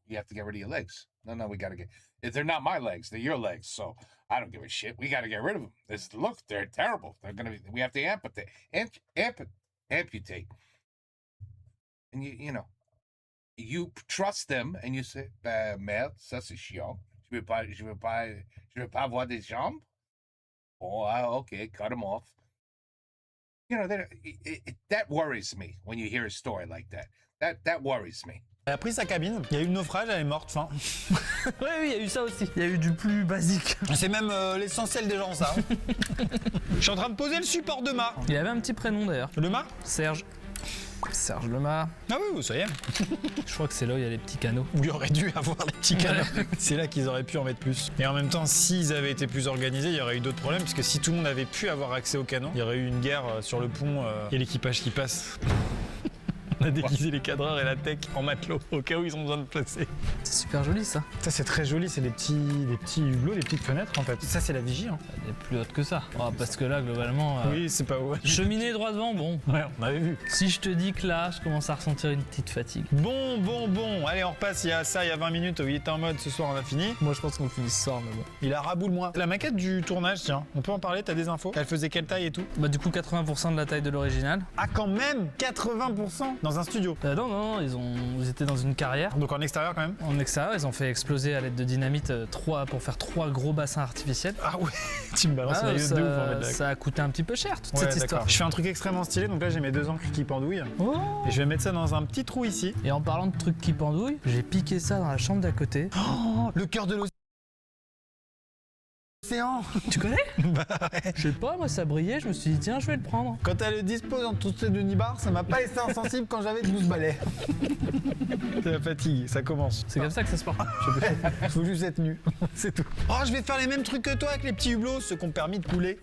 you have to get rid of your legs. No, we gotta get, if they're not my legs, they're your legs, so I don't give a shit. We gotta get rid of them. Look, they're terrible. They're gonna be, we have to amputate. Amputate. And you trust them and you say, merde, ça c'est chiant. Je veux pas avoir des jambes. Oh, okay, cut them off. That worries me when you hear a story like that. That worries me. Elle a pris sa cabine, il y a eu le naufrage, elle est morte, fin. Oui, il y a eu ça aussi. Il y a eu du plus basique. C'est même l'essentiel des gens, ça. Je suis en train de poser le support de mât. Il avait un petit prénom d'ailleurs. Le mât? Serge. Serge Lemar. Ah oui, ça y est. Je crois que c'est là où il y a les petits canaux. Où il aurait dû avoir les petits canaux. C'est là qu'ils auraient pu en mettre plus. Et en même temps, s'ils avaient été plus organisés, il y aurait eu d'autres problèmes, puisque si tout le monde avait pu avoir accès aux canaux, il y aurait eu une guerre sur le pont et l'équipage qui passe. On a déguisé les cadreurs et la tech en matelot, au cas où ils ont besoin de placer. C'est super joli ça. Ça c'est très joli, c'est des petits hublots, des petites fenêtres en fait. Ça c'est la vigie. Hein. Elle est plus haute que ça. Oh, parce que là, globalement... Oui, c'est pas haut. Cheminée droit devant, bon. Ouais, on avait vu. Si je te dis que là, je commence à ressentir une petite fatigue. Bon. Allez, on repasse, il y a 20 minutes où il était en mode ce soir on a fini. Moi je pense qu'on finit ce soir, mais bon. Il a raboule moins. La maquette du tournage, tiens, on peut en parler, t'as des infos? Elle faisait quelle taille et tout? Bah du coup 80% de la taille de l'original. Ah quand même 80% dans un studio. Non, ils étaient dans une carrière. Donc en extérieur quand même? En extérieur, ils ont fait exploser à l'aide de dynamite pour faire 3 gros bassins artificiels. Ah ouais, tu me balances la ça, de ouf en fait. ça a coûté un petit peu cher toute Ouais, cette histoire. Je fais un truc extrêmement stylé, donc là j'ai mes 2 encres qui pendouillent. Oh. Et je vais mettre ça dans un petit trou ici. Et en parlant de trucs qui pendouillent, j'ai piqué ça dans la chambre d'à côté. Oh, le cœur de l'océan. Tu connais? Bah ouais. Je sais pas, moi ça brillait, je me suis dit tiens je vais le prendre. Quand elle le dispose en tout de nibar, ça m'a pas laissé insensible quand j'avais 12 balais. C'est la fatigue, ça commence. C'est comme ça que ça se porte. Faut juste être nu, c'est tout. Oh, je vais faire les mêmes trucs que toi avec les petits hublots, ceux qui ont permis de couler.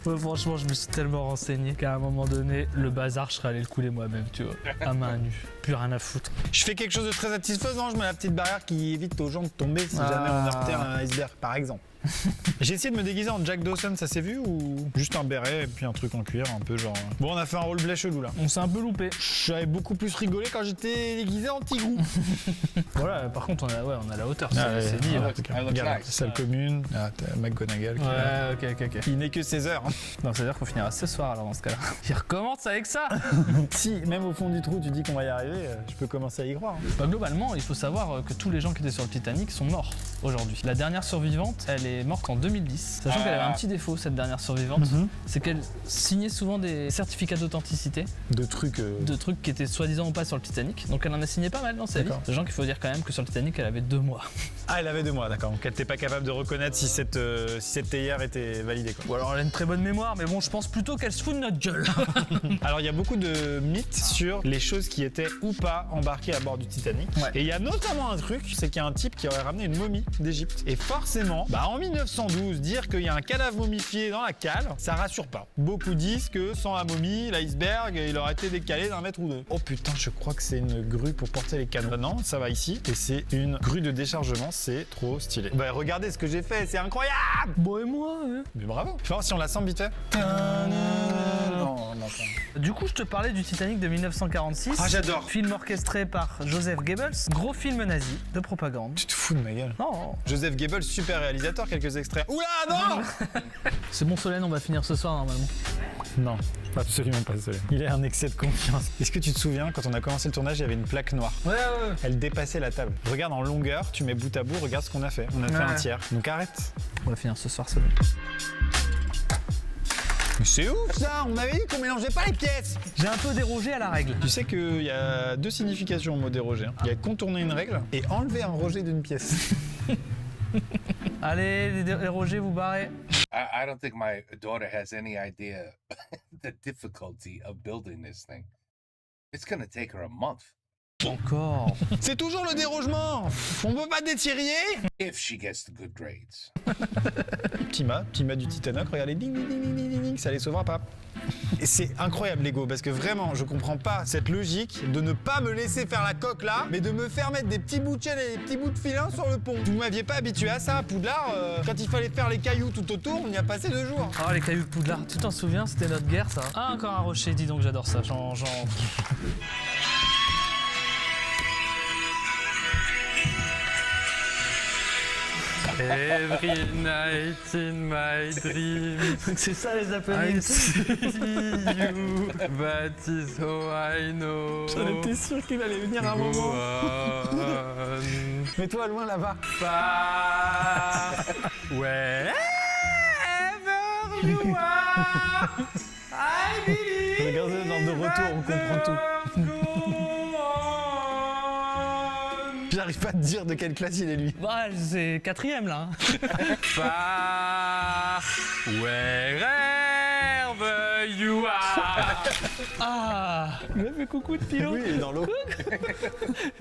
Ouais, franchement, je me suis tellement renseigné qu'à un moment donné, le bazar, je serais allé le couler moi-même, tu vois. À main nue. Plus rien à foutre. Je fais quelque chose de très satisfaisant, je mets la petite barrière qui évite aux gens de tomber si jamais on heurtait un iceberg, par exemple. J'ai essayé de me déguiser en Jack Dawson, ça s'est vu ou juste un béret et puis un truc en cuir, un peu genre. Bon, on a fait un roleplay chelou là. On s'est un peu loupé. J'avais beaucoup plus rigolé quand j'étais déguisé en tigrou. Voilà, par contre, on a la hauteur, Ah, c'est dit. I Là. look Regarde, nice. salle commune, ah, t'as McGonagall qui Ouais, ok. Il n'est que 16 heures. Donc ça veut dire qu'on finira ce soir alors dans ce cas-là. Il recommence avec ça. Si, même au fond du trou, tu dis qu'on va y arriver, je peux commencer à y croire. Bah, globalement, il faut savoir que tous les gens qui étaient sur le Titanic sont morts aujourd'hui. La dernière survivante, elle est morte en 2010. Sachant qu'elle avait un petit défaut, cette dernière survivante, c'est qu'elle signait souvent des certificats d'authenticité. De trucs. De trucs qui étaient soi-disant ou pas sur le Titanic. Donc elle en a signé pas mal dans sa vie. D'accord. Sachant qu'il faut dire quand même que sur le Titanic, elle avait 2 mois. Ah, elle avait 2 mois, d'accord. Donc elle n'était pas capable de reconnaître si cette théière était validée, quoi. Ou alors elle a une très bonne mémoire, mais bon, je pense plutôt qu'elle se fout de notre gueule. Alors il y a beaucoup de mythes sur les choses qui étaient ou pas embarquées à bord du Titanic. Ouais. Et il y a notamment un truc, c'est qu'il y a un type qui aurait ramené une momie d'Égypte. Et forcément, en 1912, dire qu'il y a un cadavre momifié dans la cale, ça rassure pas. Beaucoup disent que sans la momie, l'iceberg, il aurait été décalé d'1 mètre ou 2. Oh putain, je crois que c'est une grue pour porter les canons. Non, ça va ici. Et c'est une grue de déchargement, c'est trop stylé. Bah regardez ce que j'ai fait, c'est incroyable. Bon et moi, Mais bravo. Tu vois si on la sent vite fait. Non, attends. Du coup, je te parlais du Titanic de 1946. Ah, j'adore. Film orchestré par Joseph Goebbels. Gros film nazi de propagande. Tu te fous de ma gueule. Non. Joseph Goebbels, super réalisateur, quelques extraits. Oula, non. C'est bon, Solène, on va finir ce soir normalement. Non, absolument pas Solène. Il a un excès de confiance. Est-ce que tu te souviens, quand on a commencé le tournage, il y avait une plaque noire. Ouais. Elle dépassait la table. Regarde en longueur, tu mets bout à bout, regarde ce qu'on a fait. On a fait un tiers. Donc arrête. On va finir ce soir, Solène. Mais c'est ouf ça, on avait dit qu'on mélangeait pas les pièces. J'ai un peu dérogé à la règle. Tu sais qu'il y a deux significations au mot déroger. Il y a contourner une règle et enlever un rejet d'une pièce. Allez, les dérogés, vous barrez. I don't think my daughter has any idea the difficulty of building this thing. It's gonna take her a month. Encore. C'est toujours le dérogement. On peut pas détirier. If she gets the good grades. Petit mât du Titanic, regardez, ding ding ding ding ding ding, ça les sauvera pas. Et c'est incroyable Lego, parce que vraiment, je comprends pas cette logique de ne pas me laisser faire la coque là, mais de me faire mettre des petits bouts de chaîne et des petits bouts de filin sur le pont. Vous m'aviez pas habitué à ça à Poudlard, quand il fallait faire les cailloux tout autour, on y a passé 2 jours. Oh, les cailloux de Poudlard, tu t'en souviens, c'était notre guerre ça. Ah, encore un rocher, dis donc, j'adore ça. Genre... Every night in my dream, C'est ça les happenings. I see you, that is how I know. J'en étais sûr qu'il allait venir un moment. Mets-toi loin là-bas. Wherever you are, I believe. Regardez dans de retour, on comprend tout. J'arrive pas à te dire de quelle classe il est lui. Bah, c'est 4ème là. Far, wherever you are. Ah, il m'a fait coucou de Pilo. Oui, il est dans l'eau.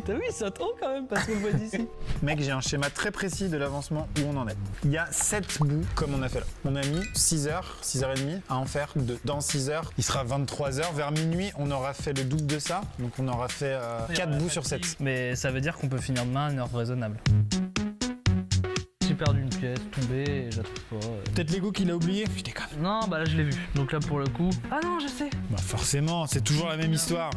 T'as vu, il saute haut quand même parce qu'on le voit d'ici. Mec, j'ai un schéma très précis de l'avancement où on en est. Il y a 7 bouts comme on a fait là. On a mis 6h, 6h30 à en faire 2. Dans 6h, il sera 23h. Vers minuit, on aura fait le double de ça. Donc on aura fait 4 bouts sur 7. Mais ça veut dire qu'on peut finir demain à une heure raisonnable. J'ai perdu une pièce, tombée, et je la trouve pas. Peut-être Lego qui l'a oublié. Je déconne. Non, bah là je l'ai vu. Donc là pour le coup. Ah non, je sais. Bah forcément, c'est toujours la même histoire.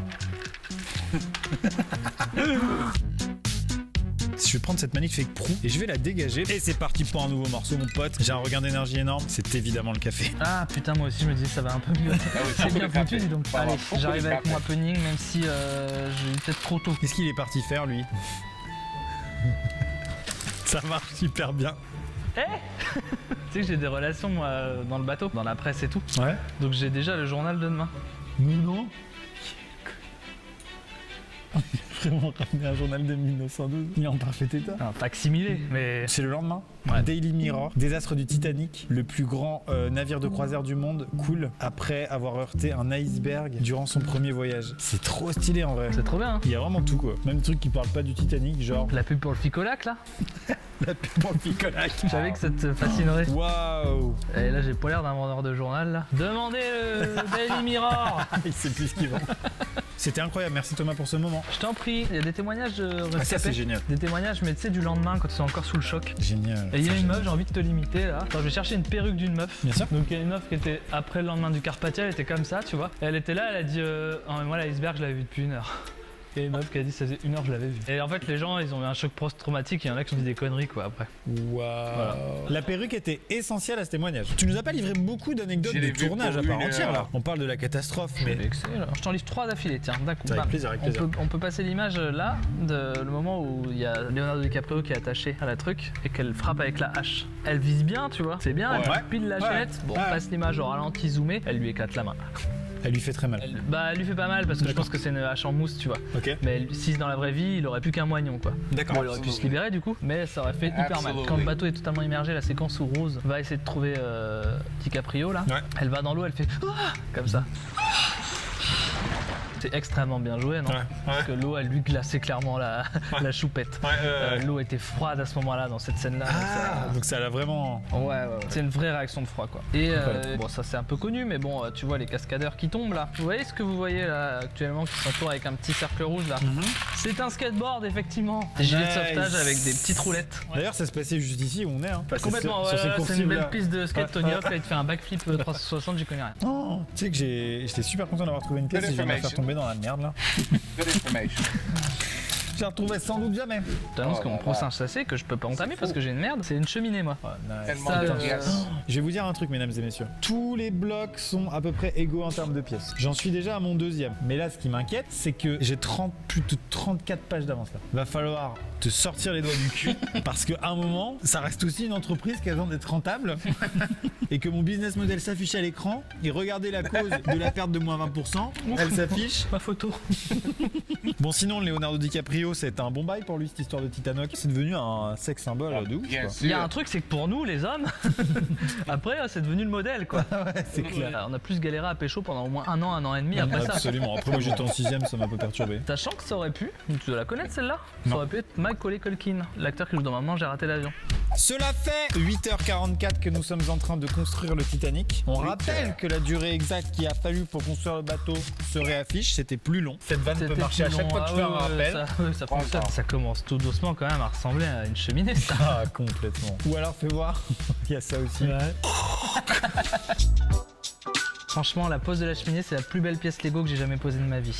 Je vais prendre cette magnifique proue et je vais la dégager. Et c'est parti pour un nouveau morceau, mon pote. J'ai un regain d'énergie énorme. C'est évidemment le café. Ah putain, moi aussi je me disais ça va un peu mieux. C'est bien foutu, dis donc. Allez, j'arrive avec mon happening, même si j'ai eu peut-être trop tôt. Qu'est-ce qu'il est parti faire, lui? Ça marche super bien. Tu sais que j'ai des relations, moi, dans le bateau, dans la presse et tout. Ouais. Donc j'ai déjà le journal de demain. Mais non. Vraiment ramené un journal de 1912. Il est en parfait état. Un facsimilé, mais... C'est le lendemain. Ouais. Daily Mirror, désastre du Titanic, le plus grand navire de croisière du monde, coule après avoir heurté un iceberg durant son premier voyage. C'est trop stylé en vrai. C'est trop bien, hein. Il y a vraiment tout quoi. Même truc qui parle pas du Titanic, genre La pub pour le Ficolac, là. la pub pour le Picolac. Je savais que ça te fascinerait. Waouh. Et là, j'ai pas l'air d'un vendeur de journal, là. Demandez le Daily Mirror. Il sait plus ce qu'il vend. C'était incroyable, merci Thomas pour ce moment. Je t'en prie, il y a des témoignages de Ah, ça rescapés. c'est génial. Des témoignages, mais tu sais, du lendemain, quand ils sont encore sous le choc. Génial. Et il y a Ça, une meuf, génial. j'ai envie de te limiter là. Attends, je vais chercher une perruque d'une meuf. Bien sûr. Donc il y a une meuf qui était après le lendemain du Carpathia, elle était comme ça, tu vois. Et elle était là, elle a dit oh, mais moi l'iceberg, je l'avais vu depuis 1 heure. Et une meuf qui a dit ça faisait 1 heure, je l'avais vu. Et en fait, les gens, ils ont eu un choc post-traumatique, il y en a qui ont dit des conneries quoi après. Waouh. Voilà. La perruque était essentielle à ce témoignage. Tu nous as pas livré beaucoup d'anecdotes Je de l'ai vu tournage à pour part 1 entière heure. là. On parle de la catastrophe, Mais mais vexé là. Je t'en livre 3 d'affilée, tiens, d'un coup. avec bam. plaisir, avec plaisir. On peut passer l'image là, de le moment où il y a Leonardo DiCaprio qui est attaché à la truc et qu'elle frappe avec la hache. Elle vise bien, tu vois, c'est bien, elle Ouais. pile la Ouais. chaînette. Bon, Ouais. on passe l'image au ralenti zoomé, elle lui éclate la main. Elle lui fait très mal. Elle lui fait pas mal parce que je D'accord. pense que c'est une hache en mousse, tu vois. Ok. Mais si dans la vraie vie, il aurait plus qu'un moignon, quoi. D'accord. Bon, il aurait pu se libérer du coup, mais ça aurait fait hyper mal. Absolutely. Quand le bateau est totalement immergé, la séquence où Rose va essayer de trouver DiCaprio là, Ouais. elle va dans l'eau, elle fait ah comme ça. C'est extrêmement bien joué, non? Ouais, Parce que l'eau, elle lui glaçait clairement la choupette. L'eau était froide à ce moment-là, dans cette scène-là. Donc ça l'a vraiment... Ouais. C'est une vraie réaction de froid, quoi. Et bon, ça c'est un peu connu, mais bon, tu vois les cascadeurs qui tombent là. Vous voyez ce que vous voyez là actuellement qui s'entoure avec un petit cercle rouge là? C'est un skateboard, effectivement. Des gilets de sauvetage avec des petites roulettes. D'ailleurs, ça se passait juste ici où on est. Hein. Enfin, Complètement, sur ces c'est une coursives, belle là. piste de skate. Tony Hawk, là, il te fait un backflip 360, j'y connais rien. Oh, tu sais que j'étais super content d'avoir trouvé une pièce et je viens de me faire tomber dans la merde là. Good information. Je la retrouvais sans doute jamais. Je t'annonce que mon prochain chassé, que je peux pas entamer parce que j'ai une merde, c'est une cheminée, moi. Tellement Ça, de pièces. Je vais vous dire un truc, mesdames et messieurs. Tous les blocs sont à peu près égaux en termes de pièces. J'en suis déjà à mon deuxième. Mais là, ce qui m'inquiète, c'est que j'ai plus de 34 pages d'avance là. Va falloir te sortir les doigts du cul parce qu'à un moment, ça reste aussi une entreprise qui a besoin d'être rentable et que mon business model s'affiche à l'écran et regardez la cause de la perte de moins 20%, elle s'affiche. Ma photo. Bon, sinon, Leonardo DiCaprio, c'est un bon bail pour lui cette histoire de Titanic. C'est devenu un sex symbole de ouf. Bien Quoi. Il y a sûr. un truc, c'est que pour nous, les hommes, après, c'est devenu le modèle, quoi. Ouais, c'est clair. On a plus galéré à pécho pendant au moins un an et demi après ça. Absolument. Après, moi j'étais en 6ème, ça m'a un peu perturbé. Sachant que ça aurait pu, tu dois la connaître celle-là, ça Non. aurait pu être Macaulay Culkin, l'acteur qui joue dans Maman, j'ai raté l'avion. Cela fait 8h44 que nous sommes en train de construire le Titanic. On rappelle que la durée exacte qu'il a fallu pour construire le bateau se réaffiche, c'était plus long. Cette vanne peut C'était marcher à plus chaque long, fois que je fais un rappel. Ça fonctionne. Ça commence tout doucement quand même à ressembler à une cheminée, ça. Ah, complètement. Ou alors fais voir, il y a ça aussi. Franchement, la pose de la cheminée, c'est la plus belle pièce Lego que j'ai jamais posée de ma vie.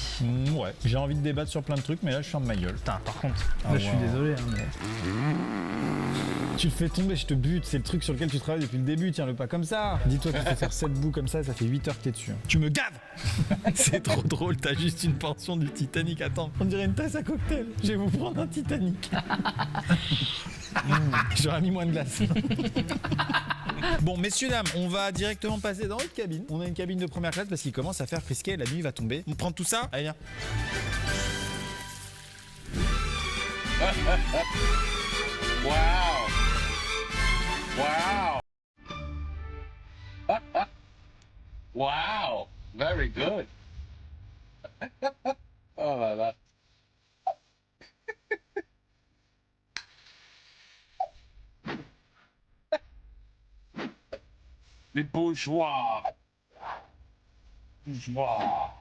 Ouais, j'ai envie de débattre sur plein de trucs, mais là je ferme ma gueule. Putain, par contre, Ah, là, je suis wow. désolé, hein, mais... Tu le fais tomber, je te bute, c'est le truc sur lequel tu travailles depuis le début, tiens-le pas comme ça. Dis-toi qu'il faut faire 7 bouts comme ça fait 8 heures que t'es dessus. Tu me gaves. C'est trop drôle, t'as juste une portion du Titanic, attends. On dirait une tasse à cocktail, je vais vous prendre un Titanic. J'aurais mis moins de glace. Bon, messieurs, dames, on va directement passer dans notre cabine. On a une cabine de première classe parce qu'il commence à faire frisquer, la nuit va tomber. On prend tout ça. Allez, viens. Wow. Wow. Wow. Very good. Oh là là. Les bourgeois. Bourgeois.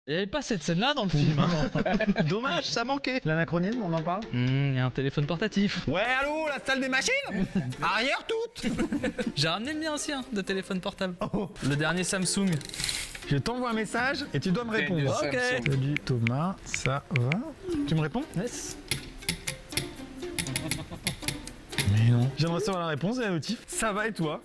Il n'y avait pas cette scène-là dans le film. Hein. Dommage, ça manquait. L'anachronisme, on en parle? Il y a un téléphone portatif. Ouais, allô, la salle des machines. Arrière toute. J'ai ramené le mien aussi, hein, de téléphone portable. Le dernier Samsung. Je t'envoie un message et tu dois me répondre. Ok. Salut Thomas, ça va? Tu me réponds? Yes. Mais non. Je viens de recevoir la réponse et la notif. Ça va et toi?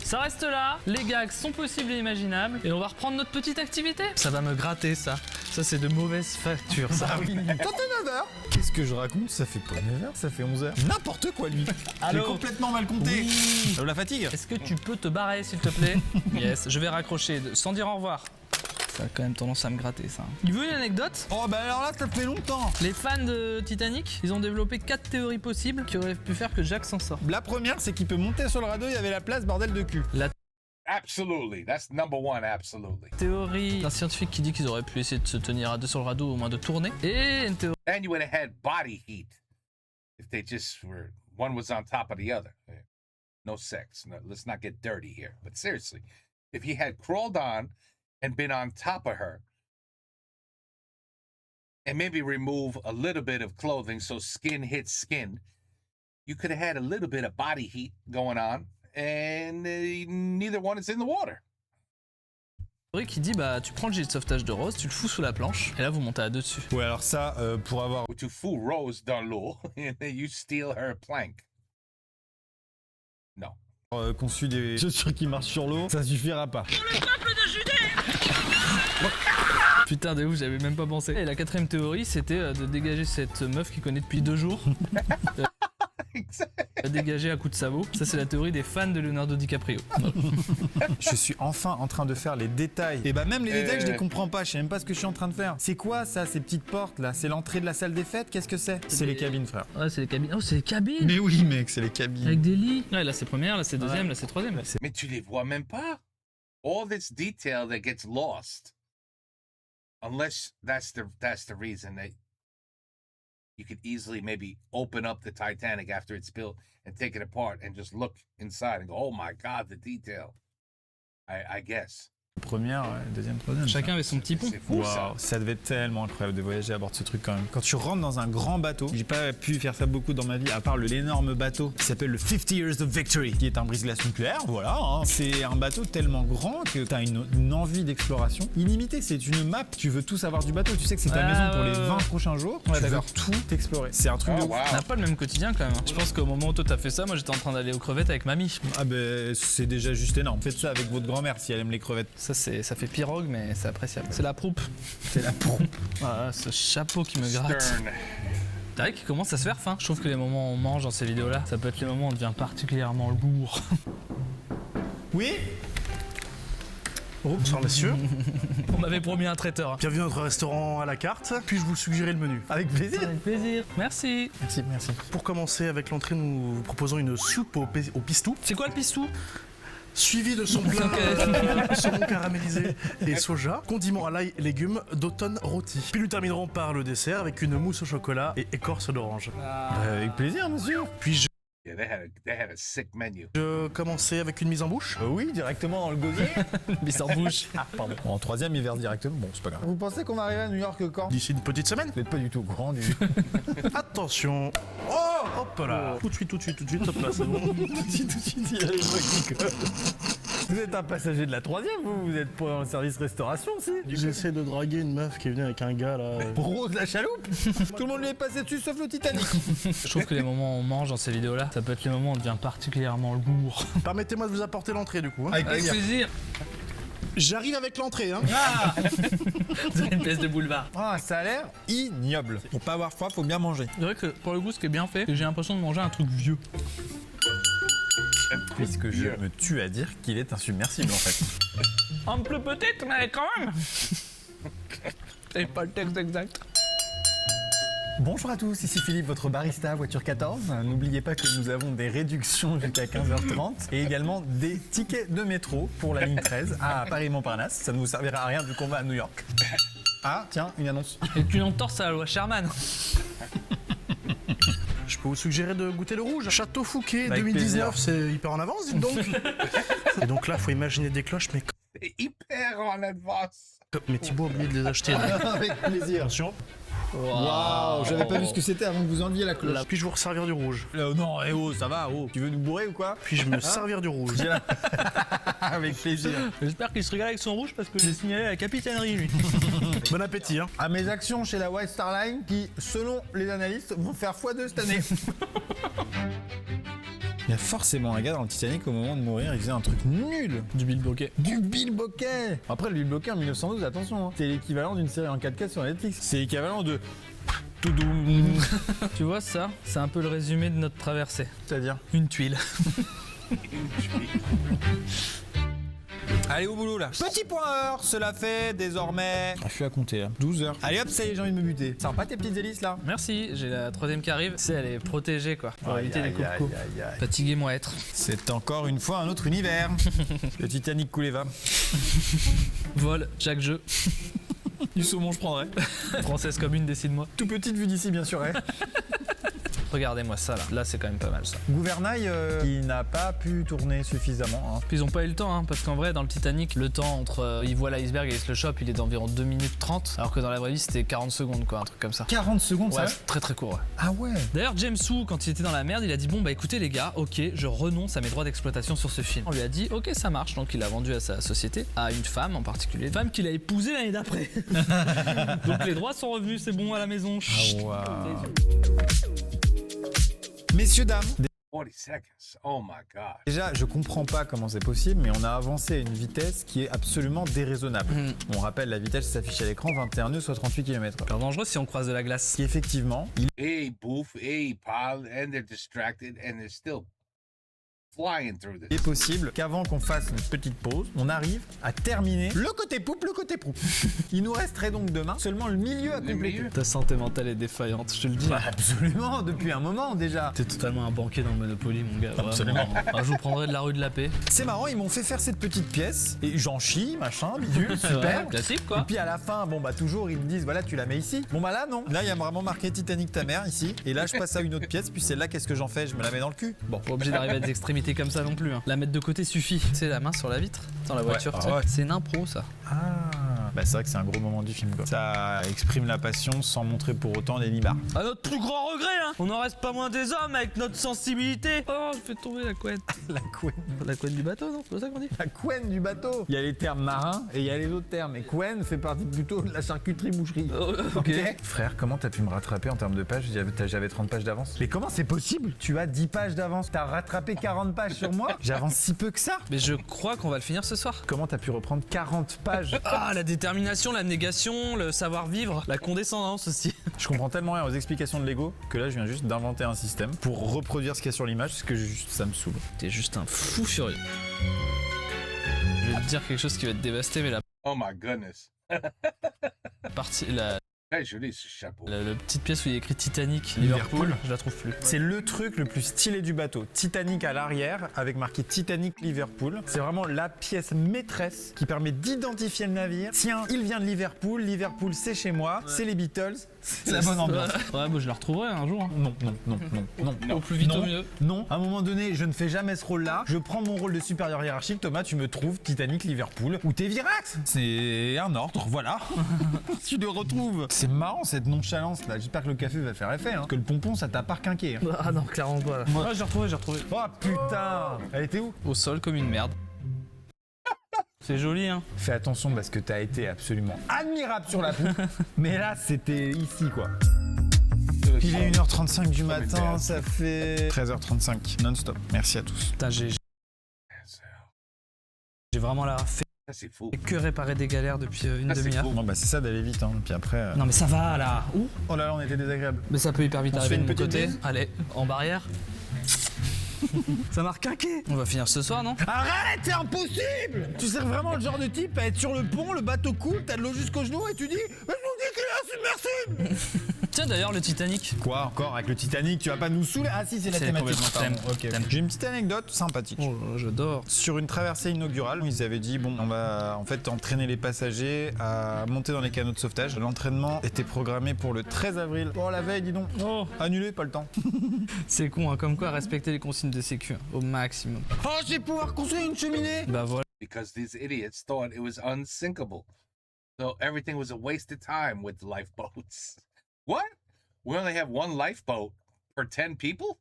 Ça reste là, les gags sont possibles et imaginables, et on va reprendre notre petite activité. Ça va me gratter, ça. Ça, c'est de mauvaise facture, ça. Ah oui. Quand t'es 9h. Qu'est-ce que je raconte? Ça fait pas 9h, ça fait 11h. N'importe quoi, lui. J'ai complètement mal compté. Oui. Ça me la fatigue. Est-ce que tu peux te barrer, s'il te plaît? Yes, je vais raccrocher sans dire au revoir. Ça a quand même tendance à me gratter, ça. Il veut une anecdote? Oh bah alors là, ça fait longtemps. Les fans de Titanic, ils ont développé 4 théories possibles qui auraient pu faire que Jack s'en sort. La première, c'est qu'il peut monter sur le radeau, il y avait la place, bordel de cul. Absolutely. That's number one, absolutely. Théorie d'un scientifique qui dit qu'ils auraient pu essayer de se tenir à deux sur le radeau, au moins de tourner. Et une théorie. And you would have had body heat if they just were, one was on top of the other. No sex. No, let's not get dirty here. But seriously, if he had crawled on and been on top of her and maybe remove a little bit of clothing so skin hits skin, you could have had a little bit of body heat going on and neither one is in the water. Qui dit bah tu prends le gilet de sauvetage de Rose, tu le fous sous la planche et là vous montez à deux dessus. Ouais, alors ça, pour avoir To fool Rose dans l'eau and then you steal her plank. No. conçu des chaussures qui marchent sur l'eau, ça suffira pas. Putain de ouf, j'avais même pas pensé. Et la quatrième théorie c'était de dégager cette meuf qu'il connaît depuis 2 jours. Dégagé à coups de sabot. Ça, c'est la théorie des fans de Leonardo DiCaprio. Je suis enfin en train de faire les détails. Et bah même les détails, je les comprends pas. Je sais même pas ce que je suis en train de faire. C'est quoi ça, ces petites portes là? C'est l'entrée de la salle des fêtes? Qu'est-ce que c'est? C'est les cabines, frère. Ouais, c'est les cabines. Oh, c'est les cabines. Mais oui, mec, c'est les cabines. Avec des lits. Ouais, là, c'est première, là, c'est deuxième, là, c'est troisième. Mais tu les vois même pas. All this detail that gets lost. Unless that's the reason that you could easily maybe open up the Titanic after it's built and take it apart and just look inside and go, oh my God, the detail. I guess. Première, ouais, deuxième, troisième. Chacun avait son petit pont. C'est fou, ça. Waouh, ça devait être tellement incroyable de voyager à bord de ce truc quand même. Quand tu rentres dans un grand bateau, j'ai pas pu faire ça beaucoup dans ma vie, à part l'énorme bateau qui s'appelle le 50 Years of Victory, qui est un brise-glace nucléaire, voilà. Hein. C'est un bateau tellement grand que t'as une envie d'exploration illimitée. C'est une map, tu veux tout savoir du bateau, tu sais que c'est ta maison pour les 20 prochains jours, tu veux tout explorer. C'est un truc de ouf. On n'a pas le même quotidien quand même. Je pense qu'au moment où toi t'as fait ça, moi j'étais en train d'aller aux crevettes avec mamie. Ah ben c'est déjà juste énorme. Faites ça avec votre grand-mère si elle aime les crevettes. Ça fait pirogue, mais c'est appréciable. C'est la proupe. C'est la pompe. Voilà, ce chapeau qui me gratte. Stern. C'est vrai qu'il commence à se faire faim. Je trouve que les moments où on mange dans ces vidéos-là, ça peut être les moments où on devient particulièrement lourd. Oui. Bonsoir messieurs, On m'avait promis un traiteur. bienvenue à notre restaurant à la carte. Puis-je vous suggérer le menu? Avec plaisir. Avec plaisir. Merci. Merci, merci. Pour commencer avec l'entrée, nous vous proposons une soupe au pistou, C'est quoi le pistou? suivi de son plat saumon caramélisé et soja, condiments à l'ail et légumes d'automne rôti. Puis nous terminerons par le dessert avec une mousse au chocolat et écorce d'orange. Avec plaisir, monsieur. Puis-je Yeah, they had a sick menu. commencer avec une mise en bouche? Oui, directement dans le gosier. Bis en bouche. Ah, pardon. En troisième, il verse directement. Bon, c'est pas grave. Vous pensez qu'on va arriver à New York quand? D'ici une petite semaine? Vous n'êtes pas du tout au courant du... Attention. Oh, hop là. Tout de suite, hop là, c'est bon. tout de suite, il y a les voix qui collent. Vous êtes un passager de la troisième, vous êtes pas en service restauration, si? J'essaie de draguer une meuf qui est venue avec un gars là. Rose la chaloupe. Tout le monde lui est passé dessus sauf le Titanic. Je trouve que les moments où on mange dans ces vidéos-là, ça peut être les moments où on devient particulièrement lourd. Permettez-moi de vous apporter l'entrée du coup. Hein. Avec plaisir. plaisir. J'arrive avec l'entrée. Hein. Ah C'est une pièce de boulevard. Ah, ça a l'air ignoble. Pour pas avoir froid, faut bien manger. C'est vrai que pour le goût, ce qui est bien fait, c'est que j'ai l'impression de manger un truc vieux. Puisque je me tue à dire qu'il est insubmersible en fait. Un peu petite, mais quand même. C'est pas le texte exact. Bonjour à tous, ici Philippe, votre barista voiture 14. N'oubliez pas que nous avons des réductions jusqu'à 15h30 et également des tickets de métro pour la ligne 13 à Paris-Montparnasse. Ça ne vous servira à rien vu qu'on va à New York. Ah, tiens, une annonce. Et tu entorses à la loi Sherman. Je peux vous suggérer de goûter le rouge. Château Fouquet Avec 2019, plaisir. c'est hyper en avance, dites donc. Et donc là, faut imaginer des cloches, mais C'est hyper en avance. Thibaut a oublié de les acheter. Là. Avec plaisir. Attention. Waouh, j'avais pas vu ce que c'était avant que vous enleviez la cloche. Là, puis-je vous resservir du rouge? Non, eh oh, ça va, oh. Tu veux nous bourrer ou quoi? Puis-je me servir du rouge? Avec plaisir. J'espère qu'il se régale avec son rouge parce que j'ai signalé à la capitainerie, lui. Bon appétit, hein. À mes actions chez la White Star Line qui, selon les analystes, vont faire x2 cette année. Il y a forcément un gars dans le Titanic, au moment de mourir, il faisait un truc nul. Du Bill Bokeh. Du Bill Bokeh. Après, le Bill Bokeh en 1912, attention, hein, c'est l'équivalent d'une série en 4K sur Netflix. C'est l'équivalent de... Toudoum. Tu vois ça, c'est un peu le résumé de notre traversée. C'est-à-dire? Une tuile. Allez au boulot là. Petit point heure, cela fait désormais... Ah, je suis à compter là. 12 heures. Allez hop, ça y est, j'ai envie de me buter. Sympa tes petites hélices là? Merci, j'ai la troisième qui arrive. Tu sais, elle est protégée quoi. Pour éviter les coups. aïe. Fatiguez-moi être. C'est encore une fois un autre univers. Le Titanic coulé va. Vol, chaque jeu. Du saumon, je prendrais. Française commune, décide-moi. Tout petite vue d'ici, bien sûr. Hein. Regardez-moi ça là. Là, c'est quand même pas mal ça. Gouvernail qui n'a pas pu tourner suffisamment. Hein. Puis ils ont pas eu le temps, hein, parce qu'en vrai, dans le Titanic, le temps entre il voit l'iceberg et il se le chope, il est d'environ 2 minutes 30, alors que dans la vraie vie, c'était 40 secondes, quoi, un truc comme ça. 40 secondes, Ouais, ça? c'est très très court. Ouais. Ah ouais. D'ailleurs, James Woo, quand il était dans la merde, il a dit bon bah écoutez les gars, ok, je renonce à mes droits d'exploitation sur ce film. On lui a dit ok, ça marche, donc il a vendu à sa société, à une femme en particulier, une femme qu'il a épousée l'année d'après. Donc les droits sont revenus, c'est bon à la maison. Ah wow. Messieurs, dames, 40 seconds. Oh my God. Déjà, je comprends pas comment c'est possible, mais on a avancé à une vitesse qui est absolument déraisonnable. On rappelle, la vitesse s'affiche à l'écran, 21 nœuds, soit 38 km/h. Super dangereux si on croise de la glace. Qui effectivement, il Hey, boof. Hey, pal. And they're distracted and they're still flying through this. est possible qu'avant qu'on fasse une petite pause, on arrive à terminer le côté poupe, le côté proue. Il nous resterait donc demain seulement le milieu à Le compléter. milieu. Ta santé mentale est défaillante, je te le dis. Bah, absolument, depuis un moment déjà. T'es totalement un banquier dans le Monopoly, mon gars. vraiment. Absolument. Ah, je vous prendrai de la rue de la Paix. C'est marrant, ils m'ont fait faire cette petite pièce et j'en chie, machin, bidule, super. Ouais, classique, Et quoi. puis à la fin, bon bah toujours ils me disent voilà tu la mets ici. Bon bah là non. Là il y a vraiment marqué Titanic ta mère ici. Et là je passe à une autre pièce puis celle-là qu'est-ce que j'en fais? Je me la mets dans le cul. Bon. Pas obligé d'arriver à des extrémités comme ça non plus. Hein. La mettre de côté suffit. Tu sais, la main sur la vitre, dans la voiture. Ah tu sais. ouais. C'est une impro, ça. Ah. Bah c'est vrai que c'est un gros moment du film quoi. Ça exprime la passion sans montrer pour autant les nibards. À notre plus grand regret, hein. On n'en reste pas moins des hommes avec notre sensibilité. Oh, je fais tomber la couenne. La couenne. La couenne du bateau, non? C'est pas ça qu'on dit? La couenne du bateau. Il y a les termes marins et il y a les autres termes. Et couenne fait partie plutôt de la charcuterie boucherie. Ok. Frère, comment t'as pu me rattraper en termes de pages? J'avais 30 pages d'avance. Mais comment c'est possible? Tu as 10 pages d'avance. T'as rattrapé 40 pages sur moi? J'avance si peu que ça. Mais je crois qu'on va le finir ce soir. Comment t'as pu reprendre 40 pages? Ah, la détermination, l'abnégation, le savoir-vivre, la condescendance aussi. Je comprends tellement rien aux explications de Lego que là je viens juste d'inventer un système pour reproduire ce qu'il y a sur l'image parce que juste ça me saoule. T'es juste un fou furieux. Je vais te dire quelque chose qui va te dévaster, mais la Oh my goodness. partie, Très joli ce chapeau. la petite pièce où il y a écrit Titanic, Liverpool. Liverpool, je la trouve plus. C'est le truc le plus stylé du bateau. Titanic à l'arrière avec marqué Titanic Liverpool. C'est vraiment la pièce maîtresse qui permet d'identifier le navire. Tiens, il vient de Liverpool. Liverpool c'est chez moi. C'est les Beatles. C'est la bonne ambiance. Ouais, bah, je la retrouverai un jour. Hein. Non, non, non, non, non. Au plus vite, non, au mieux. Non, à un moment donné, je ne fais jamais ce rôle-là. Je prends mon rôle de supérieur hiérarchique. Thomas, tu me trouves Titanic Liverpool ou t'es Virax. C'est un ordre, voilà. Tu le retrouves. C'est marrant cette nonchalance là. J'espère que le café va faire effet. Hein. Parce que le pompon, ça t'a pas requinqué. Hein. Ah non, clairement pas. Là. Ah, j'ai retrouvé. Oh putain. Elle était où? Au sol comme une merde. C'est joli, hein. Fais attention parce que t'as été absolument admirable sur la poupe. Mais là, c'était ici quoi. Il est 1h35 du matin, ça fait 13h35 non-stop. Merci à tous. Putain, j'ai vraiment la fait Ça c'est fou. que réparer des galères depuis une Ah, c'est demi-heure. fou. Bon bah c'est ça d'aller vite hein. Puis après. Non mais ça va là. Ouh. Oh là là, on était désagréable. Mais ça peut hyper vite On se arriver fait de une mon petite côté. bise Allez, en barrière. Ça m'a requinqué. On va finir ce soir, non? Arrête, c'est impossible. Tu sais vraiment le genre de type à être sur le pont, le bateau coule, t'as de l'eau jusqu'aux genoux et tu dis mais je vous dis qu'il est insubmersible. Tiens d'ailleurs le Titanic. Quoi encore avec le Titanic? Tu vas pas nous saouler? Ah si, c'est la C'est thématique. complètement Pardon. thème. Ok. Thème. J'ai une petite anecdote sympathique. Oh j'adore. Sur une traversée inaugurale, ils avaient dit bon, on va en fait entraîner les passagers à monter dans les canots de sauvetage. L'entraînement était programmé pour le 13 avril. Oh la veille, dis donc. Oh, Annulé, pas le temps. c'est con, hein, comme quoi respecter les consignes de sécu hein, au maximum. Oh, je vais pouvoir construire une cheminée. Bah voilà. Because these idiots thought it was unsinkable. So everything was a waste of time with the lifeboats. What? We only have one lifeboat per 10 people?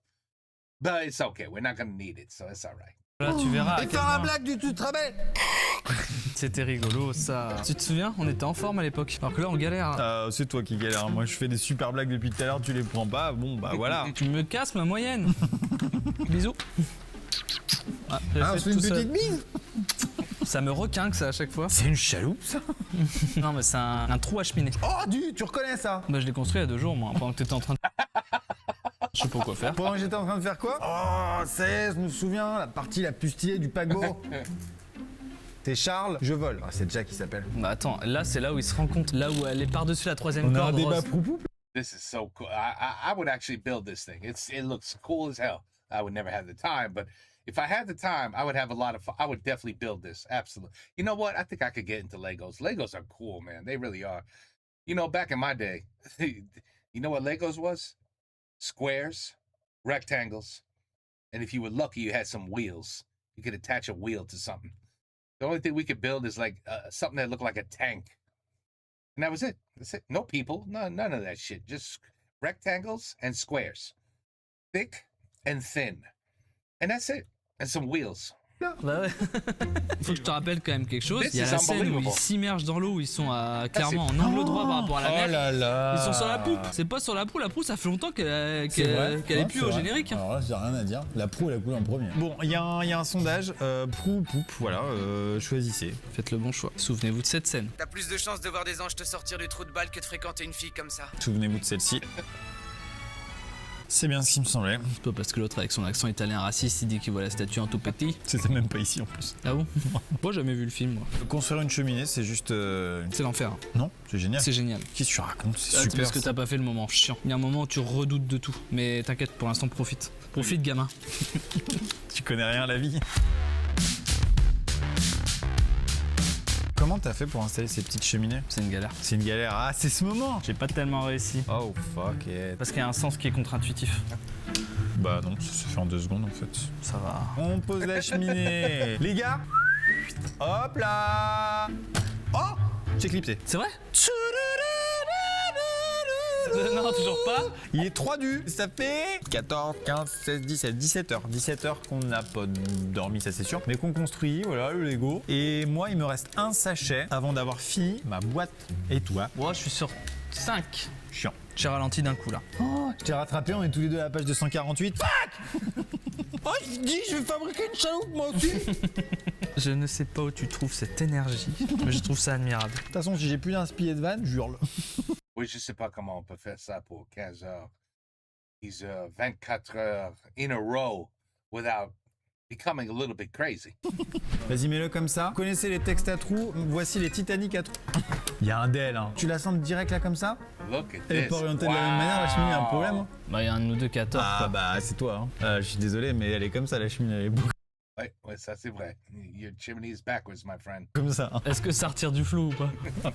But it's okay. We're not going to need it, so it's all right. Là tu verras à Et quel faire la point blague du tout de rabais. c'était rigolo ça. Tu te souviens? On était en forme à l'époque. Alors que là on galère. C'est toi qui galère. Moi, je fais des super blagues depuis tout à l'heure. Tu les prends pas. Bon, bah voilà. Tu me casses ma moyenne. Bisous. Ah, j'ai Ah, on fait se fait une tout seul. petite bise. Ça me requinque ça à chaque fois. C'est une chaloupe, ça. Non mais c'est un trou à cheminée. Oh, tu reconnais ça? Bah je l'ai construit il y a 2 jours moi, pendant que t'étais en train de... Je sais pas quoi faire. Pendant que j'étais en train de faire quoi? Oh, c'est, je me souviens, la partie la plus stylée du paquebot. T'es Charles, je vole. Ah, c'est Jack qui s'appelle. Bah attends, là c'est là où il se rend compte. Là où elle est par-dessus la 3e On a un corde. débat Rose. proupou. This is so cool. I would actually build this thing. It looks cool as hell. I would never have the time, but if I had the time, I would have a lot of fun. I would definitely build this. Absolutely. You know what? I think I could get into Legos. Legos are cool, man. They really are. You know, back in my day, you know what Legos was? Squares, rectangles, and if you were lucky, you had some wheels. You could attach a wheel to something. The only thing we could build is like something that looked like a tank. And that was it. That's it. No people, none of that shit. Just rectangles and squares. Thick and thin. And that's it. And some wheels. Bah ouais. Faut que je te rappelle quand même quelque chose. This Il y a is la scène où ils unbelievable. s'immergent dans l'eau, où ils sont clairement en angle droit par rapport à la mer. là là. Ils sont sur la poupe. C'est pas sur la proue, ça fait longtemps qu'elle est plus au générique. Alors là, j'ai rien à dire. La proue, elle a coulé en premier. Bon, il y a un sondage. Proue ou poupe, voilà. Choisissez. Faites le bon choix. Souvenez-vous de cette scène. T'as plus de chances de voir des anges te sortir du trou de balle que de fréquenter une fille comme ça. Souvenez-vous de celle-ci. C'est bien ce qui me semblait. C'est pas parce que l'autre avec son accent italien raciste, il dit qu'il voit la statue en tout petit. C'était même pas ici en plus. Ah bon? Moi j'ai jamais vu le film moi. Construire une cheminée, c'est juste. C'est l'enfer. Non, c'est génial. C'est génial. Qu'est-ce que tu racontes? C'est Ah, super. parce que t'as pas fait le moment chiant. Il y a un moment où tu redoutes de tout. Mais t'inquiète, pour l'instant profite. Profite gamin. Tu connais rien à la vie. Comment t'as fait pour installer ces petites cheminées? C'est une galère. C'est une galère. Ah, c'est ce moment. J'ai pas tellement réussi. Oh fuck it. Parce qu'il y a un sens qui est contre-intuitif. Bah non, ça se fait en 2 secondes en fait. Ça va. On pose la cheminée. Les gars, hop là. Oh, c'est clipsé. C'est vrai? Non, toujours pas. Il est 3 du. Ça fait 14, 15, 16, 17, 17 heures. 17 heures qu'on n'a pas dormi, ça c'est sûr. Mais qu'on construit, voilà, le Lego. Et moi, il me reste un sachet avant d'avoir fini ma boîte. Et toi? Moi, je suis sur 5. Chiant. J'ai ralenti d'un coup là. Oh, je t'ai rattrapé, on est tous les deux à la page 248. Fuck. Oh, je dis, je vais fabriquer une chaloupe moi aussi. Je ne sais pas où tu trouves cette énergie, mais je trouve ça admirable. De toute façon, si j'ai plus d'un spilet de vanne, j'hurle. Oui, je sais pas comment on peut faire ça pour 15 heures, 10 heures, 24 heures in a row without becoming a little bit crazy. Vas-y, mets-le comme ça. Vous connaissez les textes à trous, voici les Titanic à trous. Il y a un DL, hein. Tu la sens direct là comme ça? Look at Elle est this. pas orientée de la même manière, la cheminée, il y a un problème. Hein. Bah, il y a un de nous deux qui a tort. Ah quoi. bah c'est toi. Hein. Je suis désolé, mais elle est comme ça, la cheminée, elle est beaucoup Ouais, ouais, ça c'est vrai. Your chimney is backwards, my friend. comme ça. Hein. Est-ce que ça retire du flou ou pas?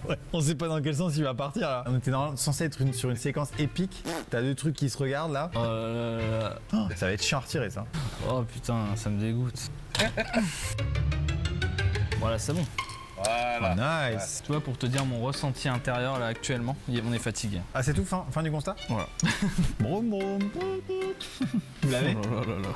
Ouais. On sait pas dans quel sens il va partir là. On était censé être sur une séquence épique. T'as deux trucs qui se regardent là. Oh, ça va être chiant à retirer ça. Oh putain, ça me dégoûte. Voilà, c'est bon. Voilà. Oh, nice. Tu vois, pour te dire mon ressenti intérieur là actuellement, on est fatigué. Ah c'est tout, fin du constat. Voilà. Brom brom. Vous l'avez? Oh là là là.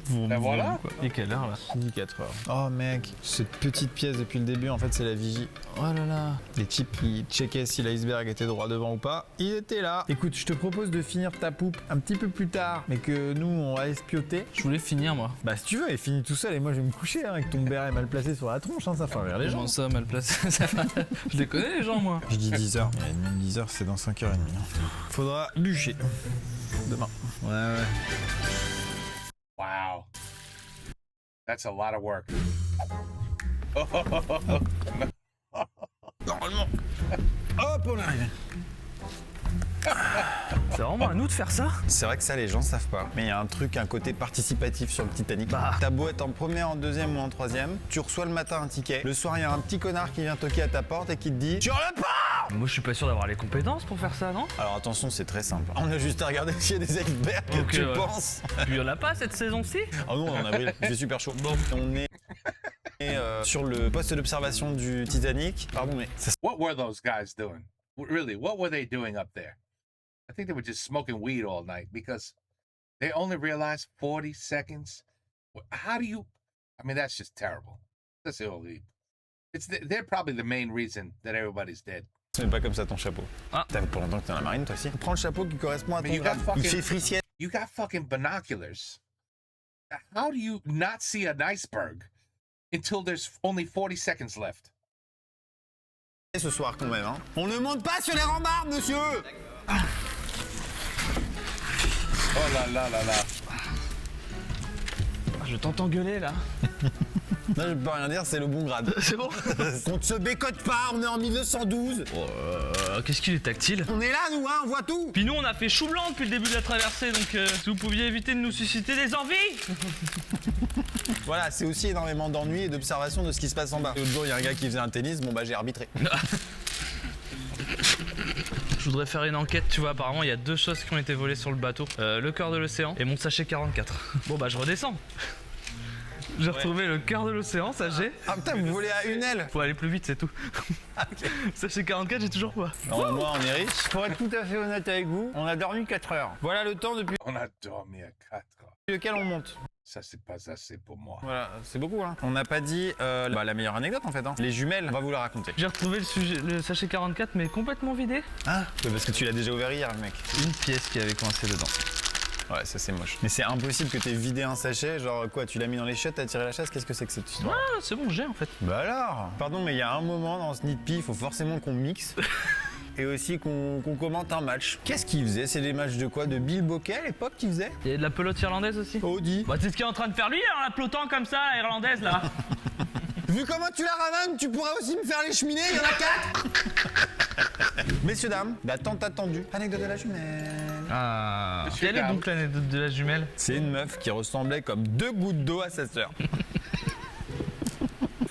Ben voilà. Quoi. Et quelle heure là? 14 heures. Oh mec, cette petite pièce depuis le début en fait c'est la vigie. Oh là là. Les types qui checkaient si l'iceberg était droit devant ou pas, il était là. Écoute, je te propose de finir ta poupe un petit peu plus tard, mais que nous on va espioter. Je voulais finir moi. Bah si tu veux, et finis tout seul et moi je vais me coucher hein, avec ton béret mal placé sur la tronche, hein, ça fait rire les gens. Comment ça, mal placé? Je les connais les gens moi. Je dis 10h, mais même 10h c'est dans 5h30. Faudra bûcher. Demain. Ouais. Wow. That's a lot of work. Normalement. Hop, on arrive. C'est vraiment à nous de faire ça? C'est vrai que ça les gens savent pas. Mais il y a un côté participatif sur le Titanic. T'as beau être en première, en deuxième ou en troisième, tu reçois le matin un ticket. Le soir, il y a un petit connard qui vient toquer à ta porte et qui te dit tu reviens pas. Moi je suis pas sûr d'avoir les compétences pour faire ça, non? Alors attention, c'est très simple. On a juste à regarder s'il y a des icebergs, Ok, tu ouais. penses? Puis il y en a pas cette saison-ci? Ah non, en avril, il fait super chaud. Bon, on est sur le poste d'observation du Titanic. Pardon, mais ça What were those guys doing? Really, what were they doing up there? I think they were just smoking weed all night because they only realized 40 seconds. How do you? I mean, that's just terrible. That's illegal. They're probably the main reason that everybody's dead. c'est pas comme ça ton chapeau. Ah. T'as vu pour longtemps que t'es dans la marine, toi aussi. Prends le chapeau qui correspond à Mais ton you got grade. fucking- Il fait frissière. You got fucking binoculars. How do you not see an iceberg until there's only 40 seconds left? Ce soir quand même, hein. On ne monte pas sur les rambardes, monsieur. Oh là là là là. Je t'entends gueuler là. Non, je peux rien dire, c'est le bon grade. C'est bon? On ne se bécote pas, on est en 1912. Qu'est-ce qu'il est tactile? On est là, nous, hein, on voit tout. Puis nous on a fait chou blanc depuis le début de la traversée, donc si vous pouviez éviter de nous susciter des envies. Voilà, c'est aussi énormément d'ennui et d'observation de ce qui se passe en bas. L'autre jour, il y a un gars qui faisait un tennis, bon bah j'ai arbitré. Je voudrais faire une enquête, tu vois, apparemment il y a 2 choses qui ont été volées sur le bateau. Le cœur de l'océan et mon sachet 44. Bon bah je redescends. J'ai retrouvé le cœur de l'océan, sachet. Ah putain, vous volez à une aile. Faut aller plus vite, c'est tout. Sachet 44, j'ai toujours pas. Non, moi, on est riche. Pour être tout à fait honnête avec vous, on a dormi 4 heures. Voilà le temps depuis On a dormi à 4 heures. lequel on monte. Ça, c'est pas assez pour moi. Voilà, c'est beaucoup, hein. On n'a pas dit la meilleure anecdote, en fait. Hein. Les jumelles, on va vous la raconter. J'ai retrouvé le sachet 44, mais complètement vidé. Ah, parce que tu l'as déjà ouvert hier, le mec. Une pièce qui avait coincé dedans. Ouais, ça c'est moche. Mais c'est impossible que t'aies vidé un sachet, genre quoi, tu l'as mis dans les chiottes, t'as tiré la chasse, qu'est-ce que c'est que cette histoire? Ah, c'est bon, j'ai en fait. Bah alors. Pardon, mais il y a un moment dans ce Nid Pee, il faut forcément qu'on mixe. Et aussi qu'on commente un match. Qu'est-ce qu'il faisait? C'est des matchs de quoi? De Bill Bokeh à l'époque qu'il faisait? Il y a de la pelote irlandaise aussi. Audi. Bah, c'est ce qu'il est en train de faire lui, en la pelotant comme ça, la irlandaise là. Vu comment tu la ravanes, tu pourrais aussi me faire les cheminées, il y en a 4. Messieurs, dames, la tant attendue anecdote de la jumelle. Ah. Monsieur Quelle est Gab. donc l'anecdote de la jumelle? C'est une meuf qui ressemblait comme 2 gouttes d'eau à sa sœur.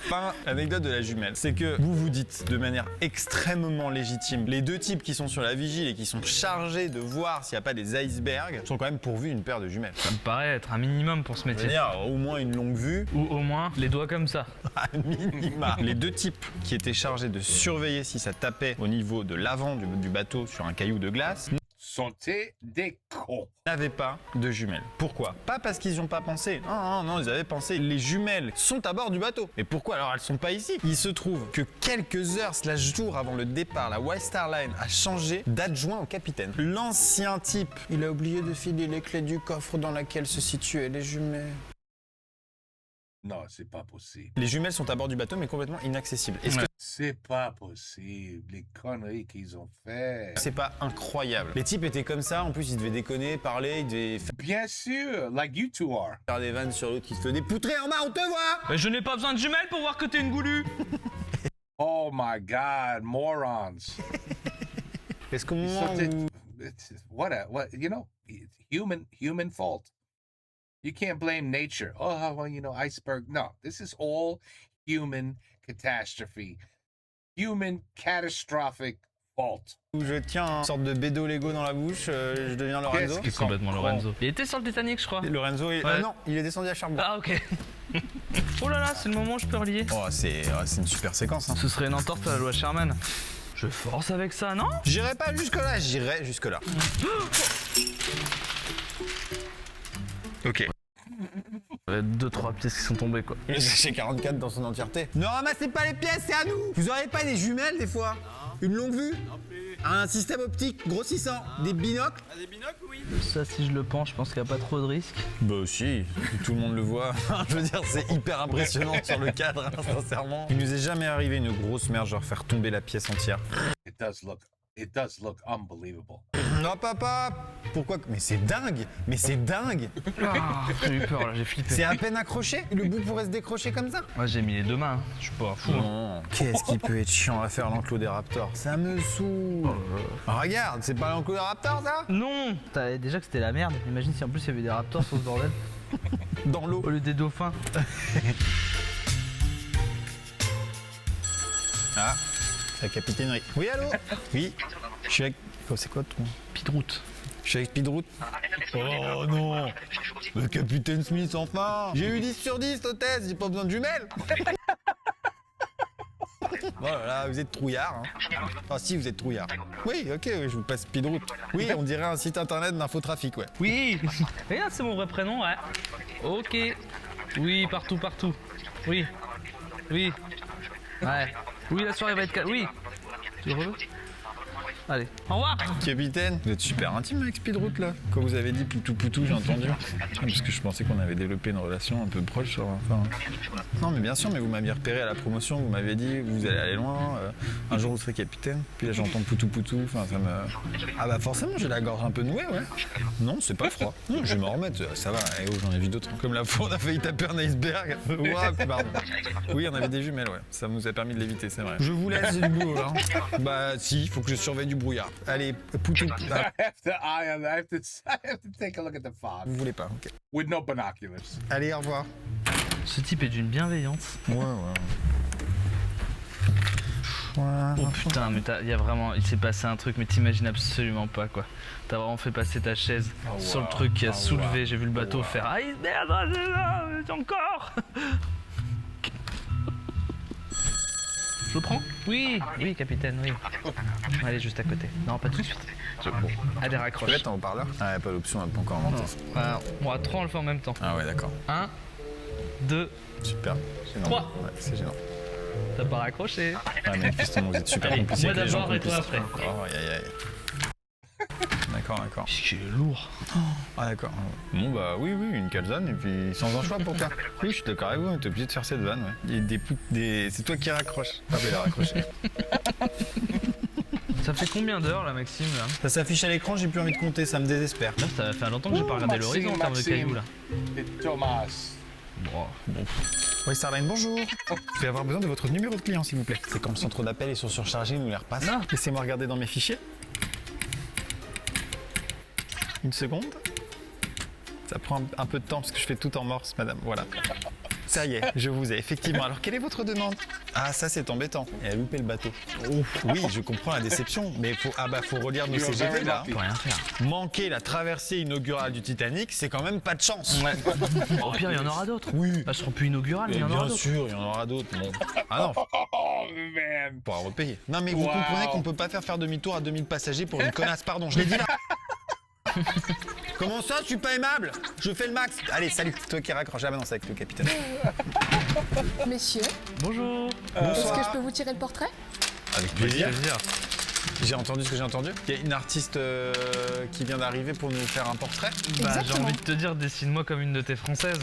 Enfin, l'anecdote de la jumelle, c'est que vous vous dites de manière extrêmement légitime, les deux types qui sont sur la vigile et qui sont chargés de voir s'il n'y a pas des icebergs sont quand même pourvus d'une paire de jumelles. Ça me paraît être un minimum pour ce Je veux métier. dire, au moins une longue vue, Ou au moins les doigts comme ça. à minima. Les deux types qui étaient chargés de surveiller si ça tapait au niveau de l'avant du bateau sur un caillou de glace Sont-ils des cons? n'avaient pas de jumelles. Pourquoi? Pas parce qu'ils n'y ont pas pensé. Non, ils avaient pensé. Les jumelles sont à bord du bateau. Et pourquoi alors elles sont pas ici? Il se trouve que quelques heures / jours avant le départ, la White Star Line a changé d'adjoint au capitaine. L'ancien type, il a oublié de filer les clés du coffre dans lequel se situaient les jumelles. Non, c'est pas possible. Les jumelles sont à bord du bateau mais complètement inaccessibles. Est-ce que C'est pas possible. Les conneries qu'ils ont fait. c'est pas incroyable? Les types étaient comme ça, en plus ils devaient déconner, parler, ils devaient Bien sûr, like you two are. faire des vannes sur l'autre qui se faisaient poutrer en bas, on te voit! Mais je n'ai pas besoin de jumelles pour voir que t'es une goulue. Oh my God, morons. Est-ce qu'au Ils moment sont des- où... what, you know, human fault. You can't blame nature. Oh, well, you know, iceberg. No, this is all human catastrophe. Human catastrophic fault. où je tiens une sorte de bédo Lego dans la bouche, je deviens Lorenzo? Qu'est-ce Complètement Lorenzo. Il était sur le Titanic, je crois. Lorenzo, Ouais. non, il est descendu à Cherbourg. Ah, ok. Oh là là, c'est le moment où je peux relier. Oh, c'est une super séquence. Hein. Ce serait une entorse à la loi Sherman. Je force avec ça, non? J'irai pas jusque-là, j'irai jusque-là. Ok. Il y a 2-3 pièces qui sont tombées, quoi. Le sachet 44 dans son entièreté. Ne ramassez pas les pièces, c'est à nous! Vous auriez pas des jumelles des fois? Une longue vue? Un système optique grossissant? Des binocles? Ça, si je le penche, je pense qu'il n'y a pas trop de risques. Bah si, tout le monde le voit. Je veux dire, c'est hyper impressionnant sur le cadre, hein, sincèrement. Il nous est jamais arrivé une grosse merde, genre faire tomber la pièce entière. It does look unbelievable. Non, papa! Pourquoi? Mais c'est dingue! Mais c'est dingue! Ah, j'ai eu peur, là, j'ai flippé. C'est à peine accroché? Le bout pourrait se décrocher comme ça? Moi, j'ai mis les deux mains, hein. Je suis pas un fou. hein. Non. Qu'est-ce qui peut être chiant à faire l'enclos des raptors? Ça me saoule! Regarde, c'est pas l'enclos des raptors, ça? Non! T'avais déjà que c'était la merde. Imagine si en plus il y avait des raptors sur ce bordel. Dans l'eau. Au lieu des dauphins. Ah, c'est la capitainerie. Oui, allô? Oui, je suis avec... Oh, c'est quoi ton... Pidroute. Je suis avec Pidroute. Oh non! Le capitaine Smith, enfin! J'ai eu 10 sur 10 au test, j'ai pas besoin de jumelles! Voilà, vous êtes trouillard. Hein. Enfin, si, vous êtes trouillard. Oui, ok, je vous passe Pidroute. Oui, on dirait un site internet d'infotrafic, ouais. Oui! Regarde, c'est mon vrai prénom, ouais. Ok. Oui, partout, partout. Oui. Oui. Ouais. Oui, la soirée va être calme. Oui. Tu veux? Allez, au revoir! Capitaine, vous êtes super intime avec Speedroute là. Quand vous avez dit poutou poutou, j'ai entendu. Parce que je pensais qu'on avait développé une relation un peu proche. Enfin... Non, mais bien sûr, mais vous m'aviez repéré à la promotion, vous m'avez dit vous allez aller loin, un jour vous serez capitaine. Puis là j'entends poutou poutou, enfin ça me. Ah bah forcément, j'ai la gorge un peu nouée, ouais. Non, c'est pas froid. Non, je vais m'en remettre, ça va. Eh oh, j'en ai vu d'autres. Comme la fois, on a failli taper un iceberg. Ouah, pardon. Oui, on avait des jumelles, ouais. Ça nous a permis de l'éviter, c'est vrai. Je vous laisse, j'ai du boulot là. Bah si, il faut que je surveille du brouillard. Allez, poutou. Ah, I have to take a look at the fog vous voulez pas, ok. with no binoculars. Allez, au revoir. Ce type est d'une bienveillance. Ouais. Oh putain, mais il s'est passé un truc, mais t'imagines absolument pas quoi. T'as vraiment fait passer ta chaise sur le truc qui a soulevé. J'ai vu le bateau faire ah merde, encore. Je le prends. Oui, oui, capitaine, oui. Allez, juste à côté. Non, pas tout de suite. Bon, allez, raccroche. Tu peux mettre en haut-parleur? Ah, pas l'option, on n'a pas encore inventé. On va 3, on le fait en même temps. Ah ouais, d'accord. 1, 2, Super. Gênant. 3. Ouais, c'est gênant. T'as pas raccroché? Ah mais Piston, vous êtes super Allez, compliqué moi avec les gens d'abord et toi complices. après. Oh, aïe aïe aïe. D'accord, d'accord. C'est lourd. Ah d'accord. Bon bah oui, une calzone et puis sans un choix pour toi. Oui, je suis d'accord avec vous, on est obligé de faire cette vanne, ouais. Et c'est toi qui raccroche. Ah mais il a raccroché. Ça fait combien d'heures là, Maxime là? Ça s'affiche à l'écran, j'ai plus envie de compter, ça me désespère. Là, ça fait longtemps que j'ai pas regardé l'horizon en termes de cailloux là. Et Thomas. Bon. Oui, Starline, bonjour. Je vais avoir besoin de votre numéro de client, s'il vous plaît. C'est quand le centre d'appel est surchargé, il nous les repasse. Non. Laissez-moi regarder dans mes fichiers. Une seconde. Ça prend un peu de temps parce que je fais tout en morse, madame. Voilà. Ça y est, je vous ai, effectivement. Alors, quelle est votre demande? Ah, ça, c'est embêtant. Elle a loupé le bateau. Ouf, oui, je comprends la déception, mais faut relire nos CGV, là. On peut rien faire. Manquer la traversée inaugurale du Titanic, c'est quand même pas de chance. Ouais. Au pire, il y en aura d'autres. Oui. Elles seront plus inaugurales, mais il y en aura Bien d'autres. sûr, il y en aura d'autres. Bon. Ah non, Oh man. pour repayer. Non, mais vous Wow. comprenez qu'on peut pas faire demi-tour à 2000 passagers pour une connasse, pardon, je l'ai dit là. Comment ça, je suis pas aimable? Je fais le max. Allez, salut. Toi qui raccroche. Ah bah non, c'est avec le capitaine. Messieurs, Bonjour. est-ce que je peux vous tirer le portrait? Avec plaisir. J'ai entendu ce que j'ai entendu. Il y a une artiste qui vient d'arriver pour nous faire un portrait. Bah, j'ai Exactement. envie de te dire, dessine-moi comme une de tes françaises.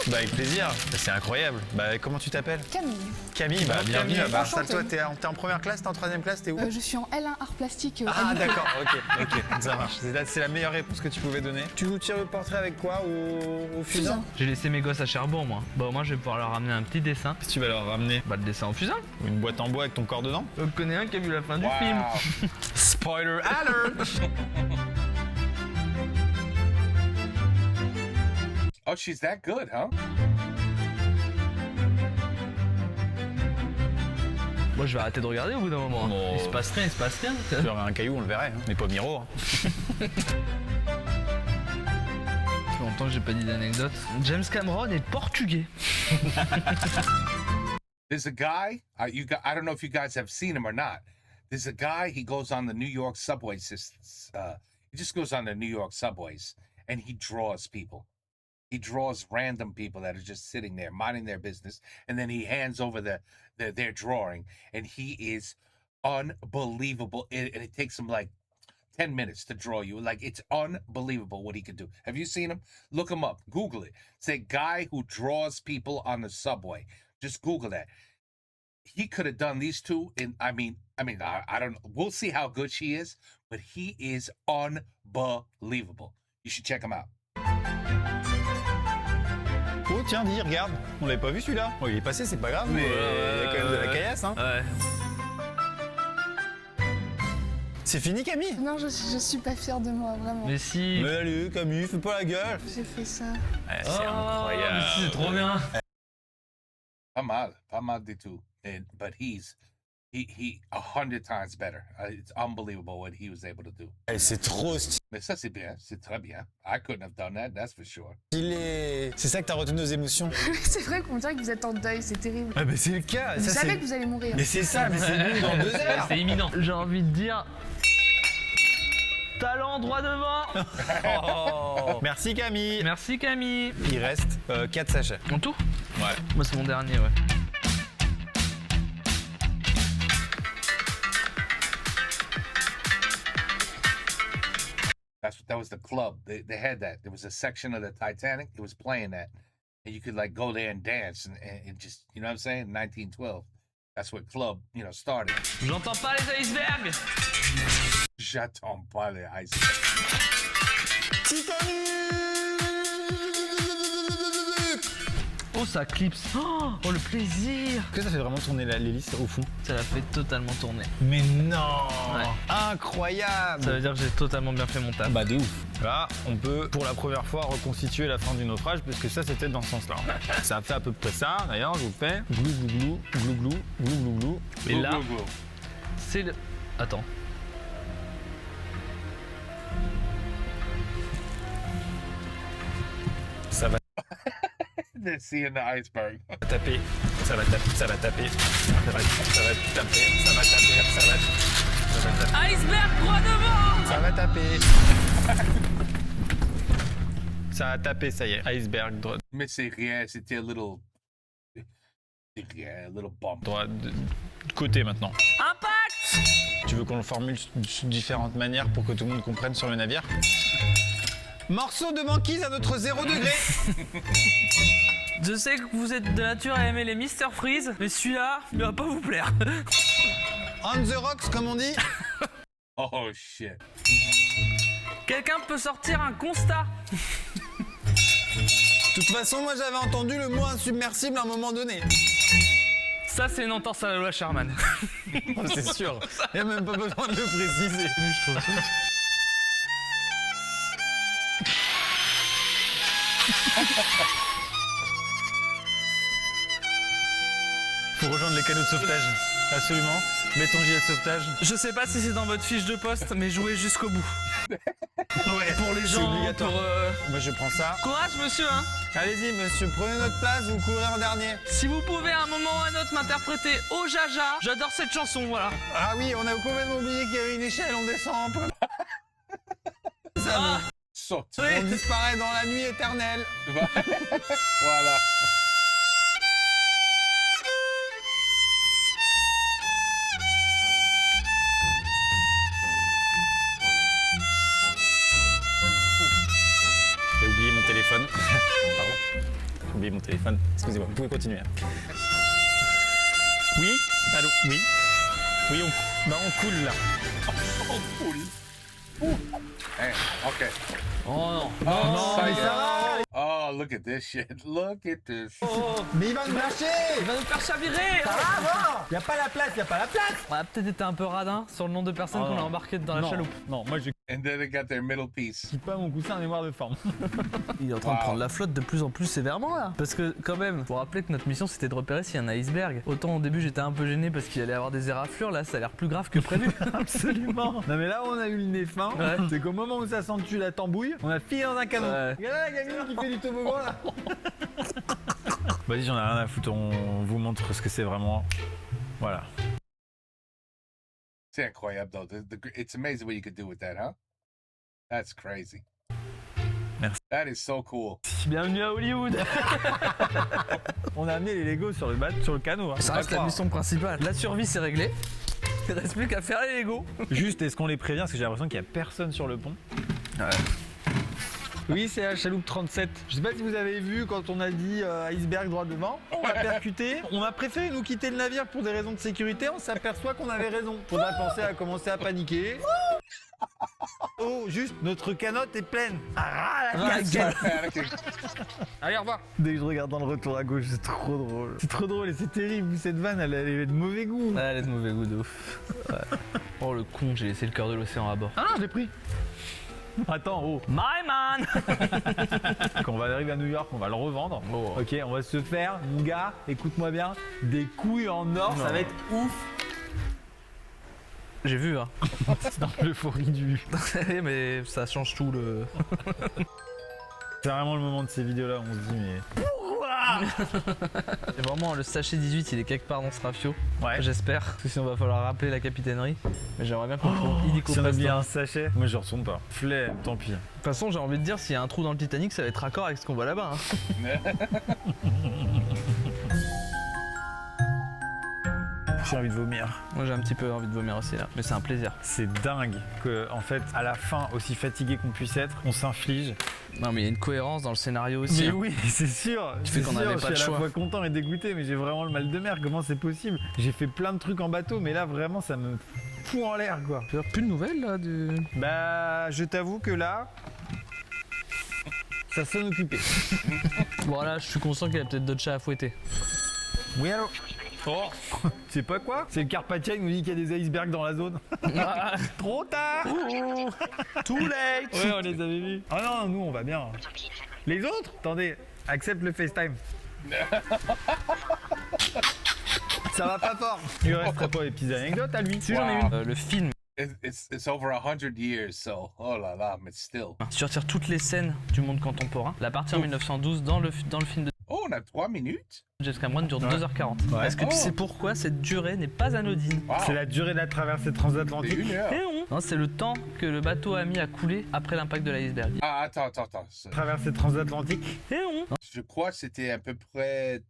Bah avec plaisir. C'est incroyable. Bah comment tu t'appelles? Camille. Camille, bah bienvenue. Bah Enchantée. installe-toi, t'es en première classe, t'es en troisième classe, t'es où? Je suis en L1 art plastique. Ah à Lyon. d'accord, ok, ça marche. C'est la meilleure réponse que tu pouvais donner. Tu nous tires le portrait avec quoi? Au fusain? Fusain. J'ai laissé mes gosses à Cherbourg, moi. Bah, au moins, je vais pouvoir leur ramener un petit dessin. Qu'est-ce que tu vas leur ramener? Bah, le dessin en fusain. Ou une boîte en bois avec ton corps dedans? Je connais un qui a vu la fin du film. Wow. Spoiler alert! Oh, she's that good, huh? Moi, je vais arrêter de regarder au bout d'un moment. Oh. Il se passe rien. Si y aurait un caillou, on le verrait, hein. Mais pas Miro. Hein. Ça fait longtemps que j'ai pas dit d'anecdote. James Cameron est portugais. There's a guy, I don't know if you guys have seen him or not. There's a guy, he goes on the New York subway systems. He just goes on the New York subways and he draws people. He draws random people that are just sitting there minding their business, and then he hands over their drawing, and he is unbelievable. And it takes him like 10 minutes to draw you. Like, it's unbelievable what he can do. Have you seen him? Look him up. Google it. It's a guy who draws people on the subway. Just Google that. He could have done these two in, I don't know. We'll see how good she is, but he is unbelievable. You should check him out. Oh tiens, dis, regarde, on l'avait pas vu celui-là. Oh, il est passé, c'est pas grave, mais il y a quand même de la caillasse, hein. Ouais. C'est fini, Camille? Non, je suis pas fière de moi, vraiment. Mais si. Mais allez, Camille, fais pas la gueule. J'ai fait ça. Ouais, c'est Mais incroyable. si, c'est trop bien. Pas mal du tout. But he's 100 times better. It's unbelievable what he was able to do. Eh, c'est trop Mais ça, c'est bien. C'est très bien. I couldn't have done that, that's for sure. stylé. C'est ça que t'as retenu nos émotions? C'est vrai qu'on dirait que vous êtes en deuil, c'est terrible. Ah, mais c'est le cas. Vous Ça, savez c'est... que vous allez mourir. Mais c'est ça, mais c'est nous dans 2 heures. C'est imminent. J'ai envie de dire. Talent droit devant. Oh. Merci, Camille. Merci Camille. Il reste 4 sachets. En tout? Ouais. Moi, c'est mon dernier, ouais. That was the club. They had that. There was a section of the Titanic. It was playing that. And you could like go there and dance and just, you know what I'm saying? 1912. That's what club, started. J'entends pas les icebergs. J'attends pas les ice. Oh, ça clipse. Oh, le plaisir. Est-ce que ça fait vraiment tourner l'hélice au fond? Ça l'a fait totalement tourner. Mais non. Ouais. Incroyable. Ça veut dire que j'ai totalement bien fait mon taf. Bah de ouf. Là, on peut pour la première fois reconstituer la fin du naufrage parce que ça c'était dans ce sens-là. Ça a fait à peu près ça. D'ailleurs, je vous fais glou glou glou glou glou glou glou glou. Et là, c'est le. Attends. Ça va They're seeing the iceberg. taper Ça va taper, ça va taper. Ça va taper, ça va taper, ça va taper. Iceberg droit devant. Ça va taper. Ça a tapé, ça y est. Iceberg droit, Mais c'est rien, c'était c'est rien, little bump. droit de côté maintenant. Impact. Tu veux qu'on le formule de différentes manières pour que tout le monde comprenne sur le navire? Morceau de banquise à notre 0 degré. Je sais que vous êtes de nature à aimer les Mr Freeze, mais celui-là, il va pas vous plaire. On the rocks, comme on dit. Oh shit. Quelqu'un peut sortir un constat. De toute façon, moi j'avais entendu le mot insubmersible à un moment donné. Ça, c'est une entorse à la loi Sherman. C'est sûr. Il n'y a même pas besoin de le préciser. Je trouve ça. Faut rejoindre les canaux de sauvetage. Absolument. Mets ton gilet de sauvetage. Je sais pas si c'est dans votre fiche de poste, mais jouez jusqu'au bout. Ouais. Pour les gens, obligatoire. pour... Moi je prends ça. Courage, monsieur, hein. Allez-y, monsieur, prenez notre place, vous courez en dernier. Si vous pouvez à un moment ou à un autre m'interpréter Oh Jaja, j'adore cette chanson, voilà. Ah oui, on a complètement oublié qu'il y avait une échelle, on descend un peu. Ça Ah, Saute. oui. On disparaît dans la nuit éternelle. Voilà. J'ai oublié mon téléphone. Pardon. J'ai oublié mon téléphone. Excusez-moi, vous pouvez continuer. Oui? Allô? Oui? Oui, on coule là. Oh, cool. Hey, okay. Oh non. Non, mais ça va! Oh, look at this shit. Look at this. Mais il va nous lâcher! Il va nous faire chavirer. Y'a pas la place, y'a pas la place! On a peut-être été un peu radin sur le nombre de personnes Oh qu'on a non. embarquées dans la chaloupe. Non, moi je And then they got their middle piece. quitte pas mon coussin en mémoire de forme. Il est en train Wow. de prendre la flotte de plus en plus sévèrement là. Parce que quand même, faut rappeler que notre mission c'était de repérer s'il y a un iceberg. Autant au début j'étais un peu gêné parce qu'il allait y avoir des éraflures, là ça a l'air plus grave que prévu. Absolument! Non mais là on a eu le nez fin, Ouais. c'est qu'au moment où ça sentue la tambouille, on a filé dans un canon. Ouais. Regarde la gamine qui fait du toboggan là! Vas-y, j'en ai rien à foutre, on vous montre ce que c'est vraiment. Voilà. C'est incroyable though. It's amazing what you could do with that, huh? That's crazy. Merci. That is so cool. Bienvenue à Hollywood. On a amené les Legos sur le canot. Hein. Ça reste la mission principale. La survie c'est réglé. Il reste plus qu'à faire les Legos. Juste, est-ce qu'on les prévient? Parce que j'ai l'impression qu'il n'y a personne sur le pont. Ouais. Oui, c'est la chaloupe 37. Je sais pas si vous avez vu quand on a dit iceberg droit devant, on a percuté. On a préféré nous quitter le navire pour des raisons de sécurité. On s'aperçoit qu'on avait raison. Faudra penser à commencer à paniquer. Oh, juste, notre canotte est pleine. Ah, la gueule. Allez, au revoir. Dès que je regarde dans le retour à gauche, c'est trop drôle. C'est trop drôle et c'est terrible. Cette vanne, elle est de mauvais goût. Elle est de mauvais goût de ouf. Ouais. Oh le con, j'ai laissé le cœur de l'océan à bord. Ah non, je l'ai pris. Attends, oh. My man. Quand on va arriver à New York, on va le revendre. Oh. Ok, on va se faire, mon gars, écoute-moi bien, des couilles en or, ça va être ouf. J'ai vu hein. C'est dans l'euphorie du... Mais ça change tout le... C'est vraiment le moment de ces vidéos-là où on se dit mais... Et vraiment le sachet 18 il est quelque part dans ce rafio. Ouais. J'espère. Parce que sinon on va falloir rappeler la capitainerie. Mais j'aimerais bien qu'on trouve illico Si on a presto. bien un sachet, moi je retourne pas. Flemme, tant pis. De toute façon j'ai envie de dire s'il y a un trou dans le Titanic ça va être raccord avec ce qu'on voit là-bas. Hein. J'ai envie de vomir. Moi j'ai un petit peu envie de vomir aussi là. Mais c'est un plaisir. C'est dingue que, en fait, à la fin, aussi fatigué qu'on puisse être, on s'inflige. Non mais il y a une cohérence dans le scénario aussi. Mais hein. oui, c'est sûr. Tu fais C'est qu'on sûr, avait pas je de suis à choix. la fois content et dégoûté, mais j'ai vraiment le mal de mer. Comment c'est possible? J'ai fait plein de trucs en bateau, mais là, vraiment, ça me fout en l'air, quoi. Tu as plus de nouvelles là du... Bah, je t'avoue que là, ça sonne occupé. Bon là je suis conscient qu'il y a peut-être d'autres chats à fouetter. Oui, allô? Oh, c'est pas quoi? C'est le Carpathia qui nous dit qu'il y a des icebergs dans la zone. Trop tard! Too late. Ouais, on les avait vus. Ah non, nous on va bien. Les autres? Attendez, accepte le FaceTime. Ça va pas fort. Il resterait pas des petites anecdotes à lui. Si j'en ai une. Le film It's over 100 years, so oh la la, mais still. sur toutes les scènes du monde contemporain. La partie en 1912 dans le film de... Oh, on a 3 minutes. James Cameron dure 2h40. Ouais. Est-ce que tu sais pourquoi cette durée n'est pas anodine? Wow. C'est la durée de la traversée C'est transatlantique. 1 heure. Eh non. Non, c'est le temps que le bateau a mis à couler après l'impact de l'iceberg. Ah, attends. Traversée transatlantique. Eh non. Je crois que c'était à peu près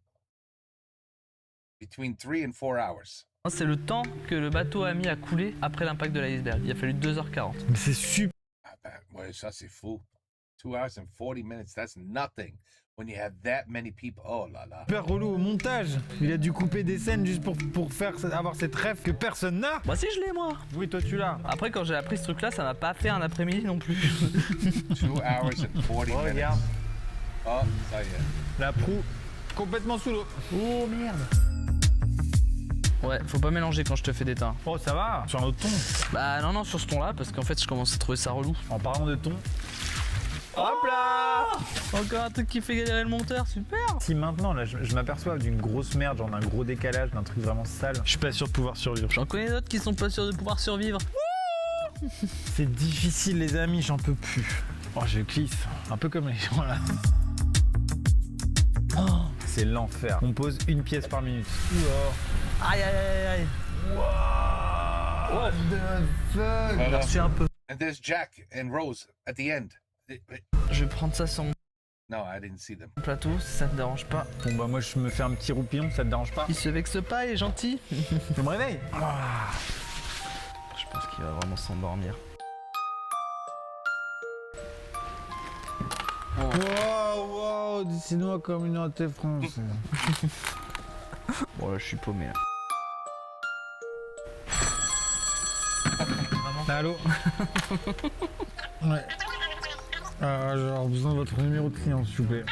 between 3 and 4 hours. Non, c'est le temps que le bateau a mis à couler après l'impact de l'iceberg. Il a fallu 2h40. Mais c'est super. Ah ben, ouais, ça c'est fou. 2 hours and 40 minutes, that's nothing. When you have that many people, oh là là. Super relou au montage. Il a dû couper des scènes juste pour avoir cette rêve que personne n'a. Bah si, je l'ai moi. Oui, toi tu l'as. Après, quand j'ai appris ce truc-là, ça m'a pas fait un après-midi non plus. 2 hours and 40 minutes. Regarde, Oh, ça y est. la proue complètement sous l'eau. Oh merde. Ouais, faut pas mélanger quand je te fais des teints. Oh, ça va. Sur un autre ton. Bah non, sur ce ton-là, parce qu'en fait, je commence à trouver ça relou. En parlant de ton. Hop là. Encore un truc qui fait galérer le monteur, super. Si maintenant, là, je m'aperçois d'une grosse merde, genre d'un gros décalage, d'un truc vraiment sale, je suis pas sûr de pouvoir survivre. J'en connais d'autres qui sont pas sûrs de pouvoir survivre. C'est difficile, les amis, j'en peux plus. Oh, je glisse. Un peu comme les gens là. Oh, c'est l'enfer. On pose une pièce par minute. Aïe aïe aïe aïe. What the fuck? J'ai reçu un peu. And there's Jack and Rose at the end. Je vais prendre ça sur mon No, I didn't see them. plateau, si ça te dérange pas. Bon bah moi je me fais un petit roupillon, ça te dérange pas? Il se vexe pas, il est gentil. Je me réveille. Je pense qu'il va vraiment s'endormir. Wow, dis-nous comme une communauté française. Bon là, je suis paumé là. Allô? Ouais. J'aurais besoin de votre numéro de client, s'il vous plaît.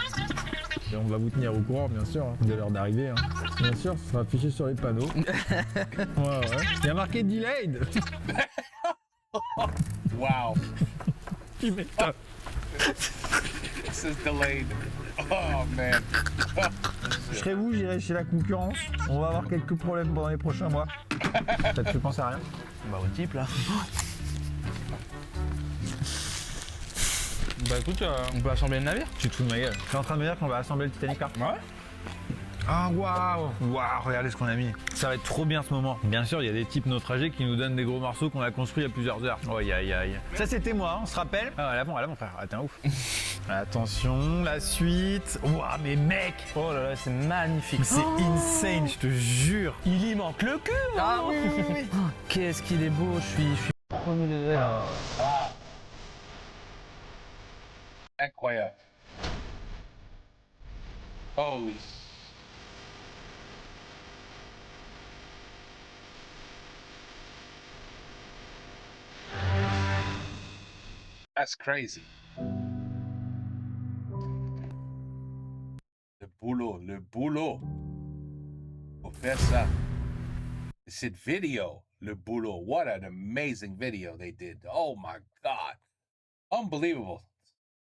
Et on va vous tenir au courant, bien sûr, hein, de l'heure d'arrivée. Hein. Bien sûr, ça sera affiché sur les panneaux. Ouais. Il y a marqué delayed. Wow. Tu m'étonnes. This is delayed. Oh man. Je serai vous, j'irai chez la concurrence. On va avoir quelques problèmes pendant les prochains mois. Ça te fait penser à rien? Bah au type là. Bah écoute, On peut assembler le navire? tu te fous de ma gueule. Tu es en train de me dire qu'on va assembler le Titanic là? Ouais. Ah waouh, regardez ce qu'on a mis. Ça va être trop bien ce moment. Bien sûr, il y a des types naufragés qui nous donnent des gros morceaux qu'on a construits il y a plusieurs heures. Oh, aïe. Ça c'était moi, on se rappelle? Ah, à l'avant frère, ah, t'es un ouf. Attention, la suite. Waouh, mais mec! Oh là là, c'est magnifique. Mais c'est insane, je te jure. Il y manque le cul. Ah oui. Qu'est-ce qu'il est beau, je suis premier degré là. Incroyable. Holy. That's crazy. Le boulot. Faut faire ça. Cette video, le boulot. What an amazing video they did. Oh my God. Unbelievable.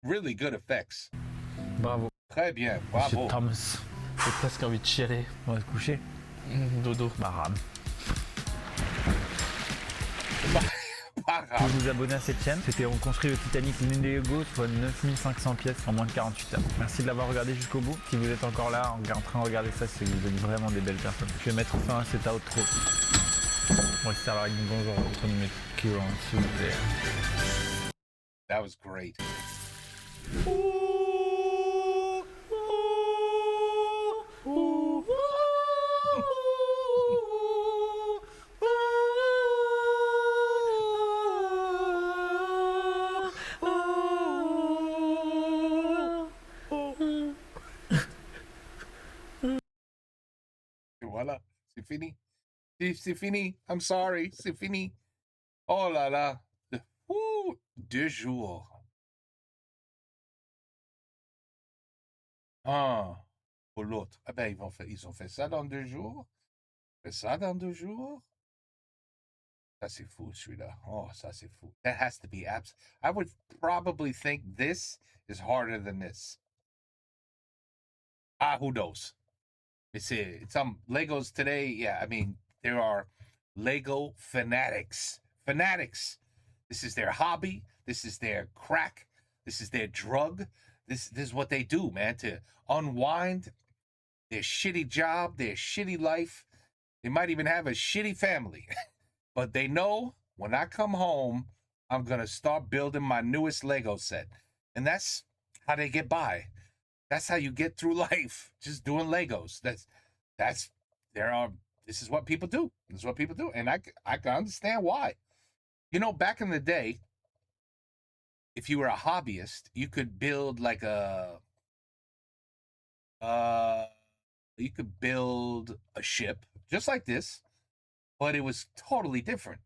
Really good effects. Bravo. Très bien, Monsieur bravo. Thomas. J'ai presque envie de chialer. On va se coucher. Dodo. Maram. Pas Vous grave. vous abonner à cette chaîne. C'était On construit le Titanic Lego, soit 9500 pièces en moins de 48 heures. Merci de l'avoir regardé jusqu'au bout. Si vous êtes encore là en train de regarder ça, c'est que vous êtes vraiment des belles personnes. Je vais mettre fin à cet outro. On va se servir avec une bonjour entre nous, s'il vous plaît. That was great. Voilà, c'est fini. C'est fini. I'm sorry, c'est fini. Oh là là. 2 jours. Ah, pour l'autre. Ah ben, ils ont fait ça dans 2 jours. Fait ça dans 2 jours. Ça, c'est fou, celui-là. Oh, ça, c'est fou. That has to be abs. I would probably think this is harder than this. Ah, who knows? It's some Legos today. Yeah, I mean, there are Lego fanatics. Fanatics. This is their hobby. This is their crack. This is their drug. this is what they do, man, to unwind their shitty job, their shitty life. They might even have a shitty family. But they know when I come home, I'm going to start building my newest Lego set. And that's how they get by. That's how you get through life, just doing Legos. This is what people do. This is what people do. And I can understand why. You know, back in the day, if you were a hobbyist, you could build like you could build a ship just like this, but it was totally different.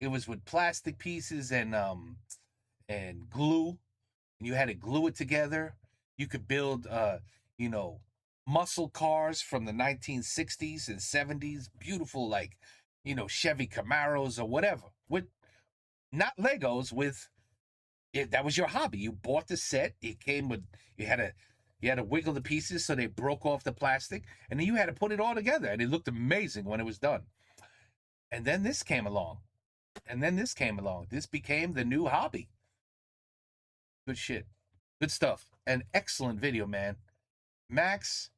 It was with plastic pieces and glue, and you had to glue it together. You could build, muscle cars from the 1960s and 70s, beautiful, like, Chevy Camaros or whatever. With not Legos, with it. That was your hobby. You bought the set. It came with you had to wiggle the pieces so they broke off the plastic, and then you had to put it all together, and it looked amazing when it was done. And then this came along. This became the new hobby. Good shit. Good stuff. An excellent video, man. Max,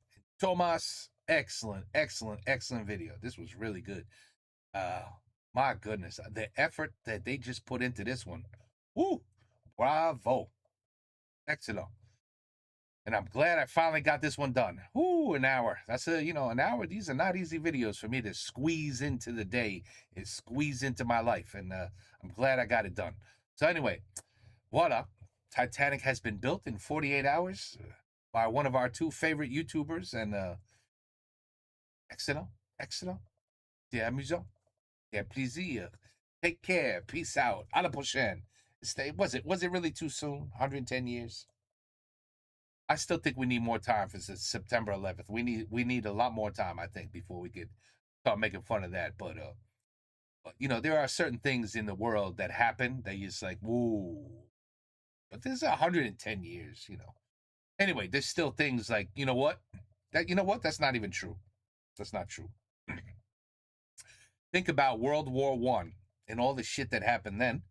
Tomas, excellent video. This was really good. My goodness. The effort that they just put into this one. Woo! Bravo. Excellent. And I'm glad I finally got this one done. Ooh, an hour. That's an hour. These are not easy videos for me to squeeze into the day and squeeze into my life. And I'm glad I got it done. So anyway, voila. Titanic has been built in 48 hours by one of our two favorite YouTubers. And excellent. C'est amusant. C'est plaisir. Take care. Peace out. À la prochaine. Was it really too soon? 110 years? I still think we need more time for September 11th. We need a lot more time, I think, before we could start making fun of that. But there are certain things in the world that happen that you're just like, whoa. But this is 110 years, Anyway, there's still things like, you know what? That's not even true. That's not true. Think about World War I and all the shit that happened then.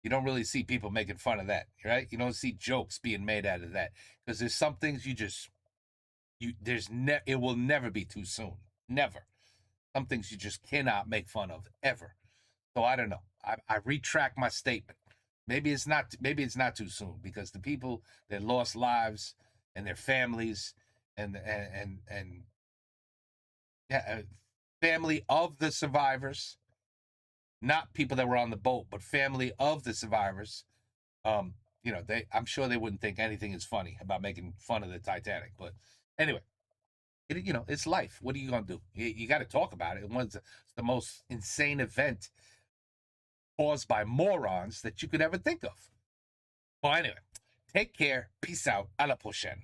You don't really see people making fun of that, right? You don't see jokes being made out of that because there's some things it will never be too soon. Never. Some things you just cannot make fun of ever. So I don't know. I retract my statement. Maybe it's not too soon because the people that lost lives and their families and family of the survivors, not people that were on the boat, but family of the survivors. I'm sure they wouldn't think anything is funny about making fun of the Titanic. But anyway, it's life. What are you gonna do? You got to talk about it. It was the most insane event caused by morons that you could ever think of. Well, anyway, take care. Peace out. À la prochaine.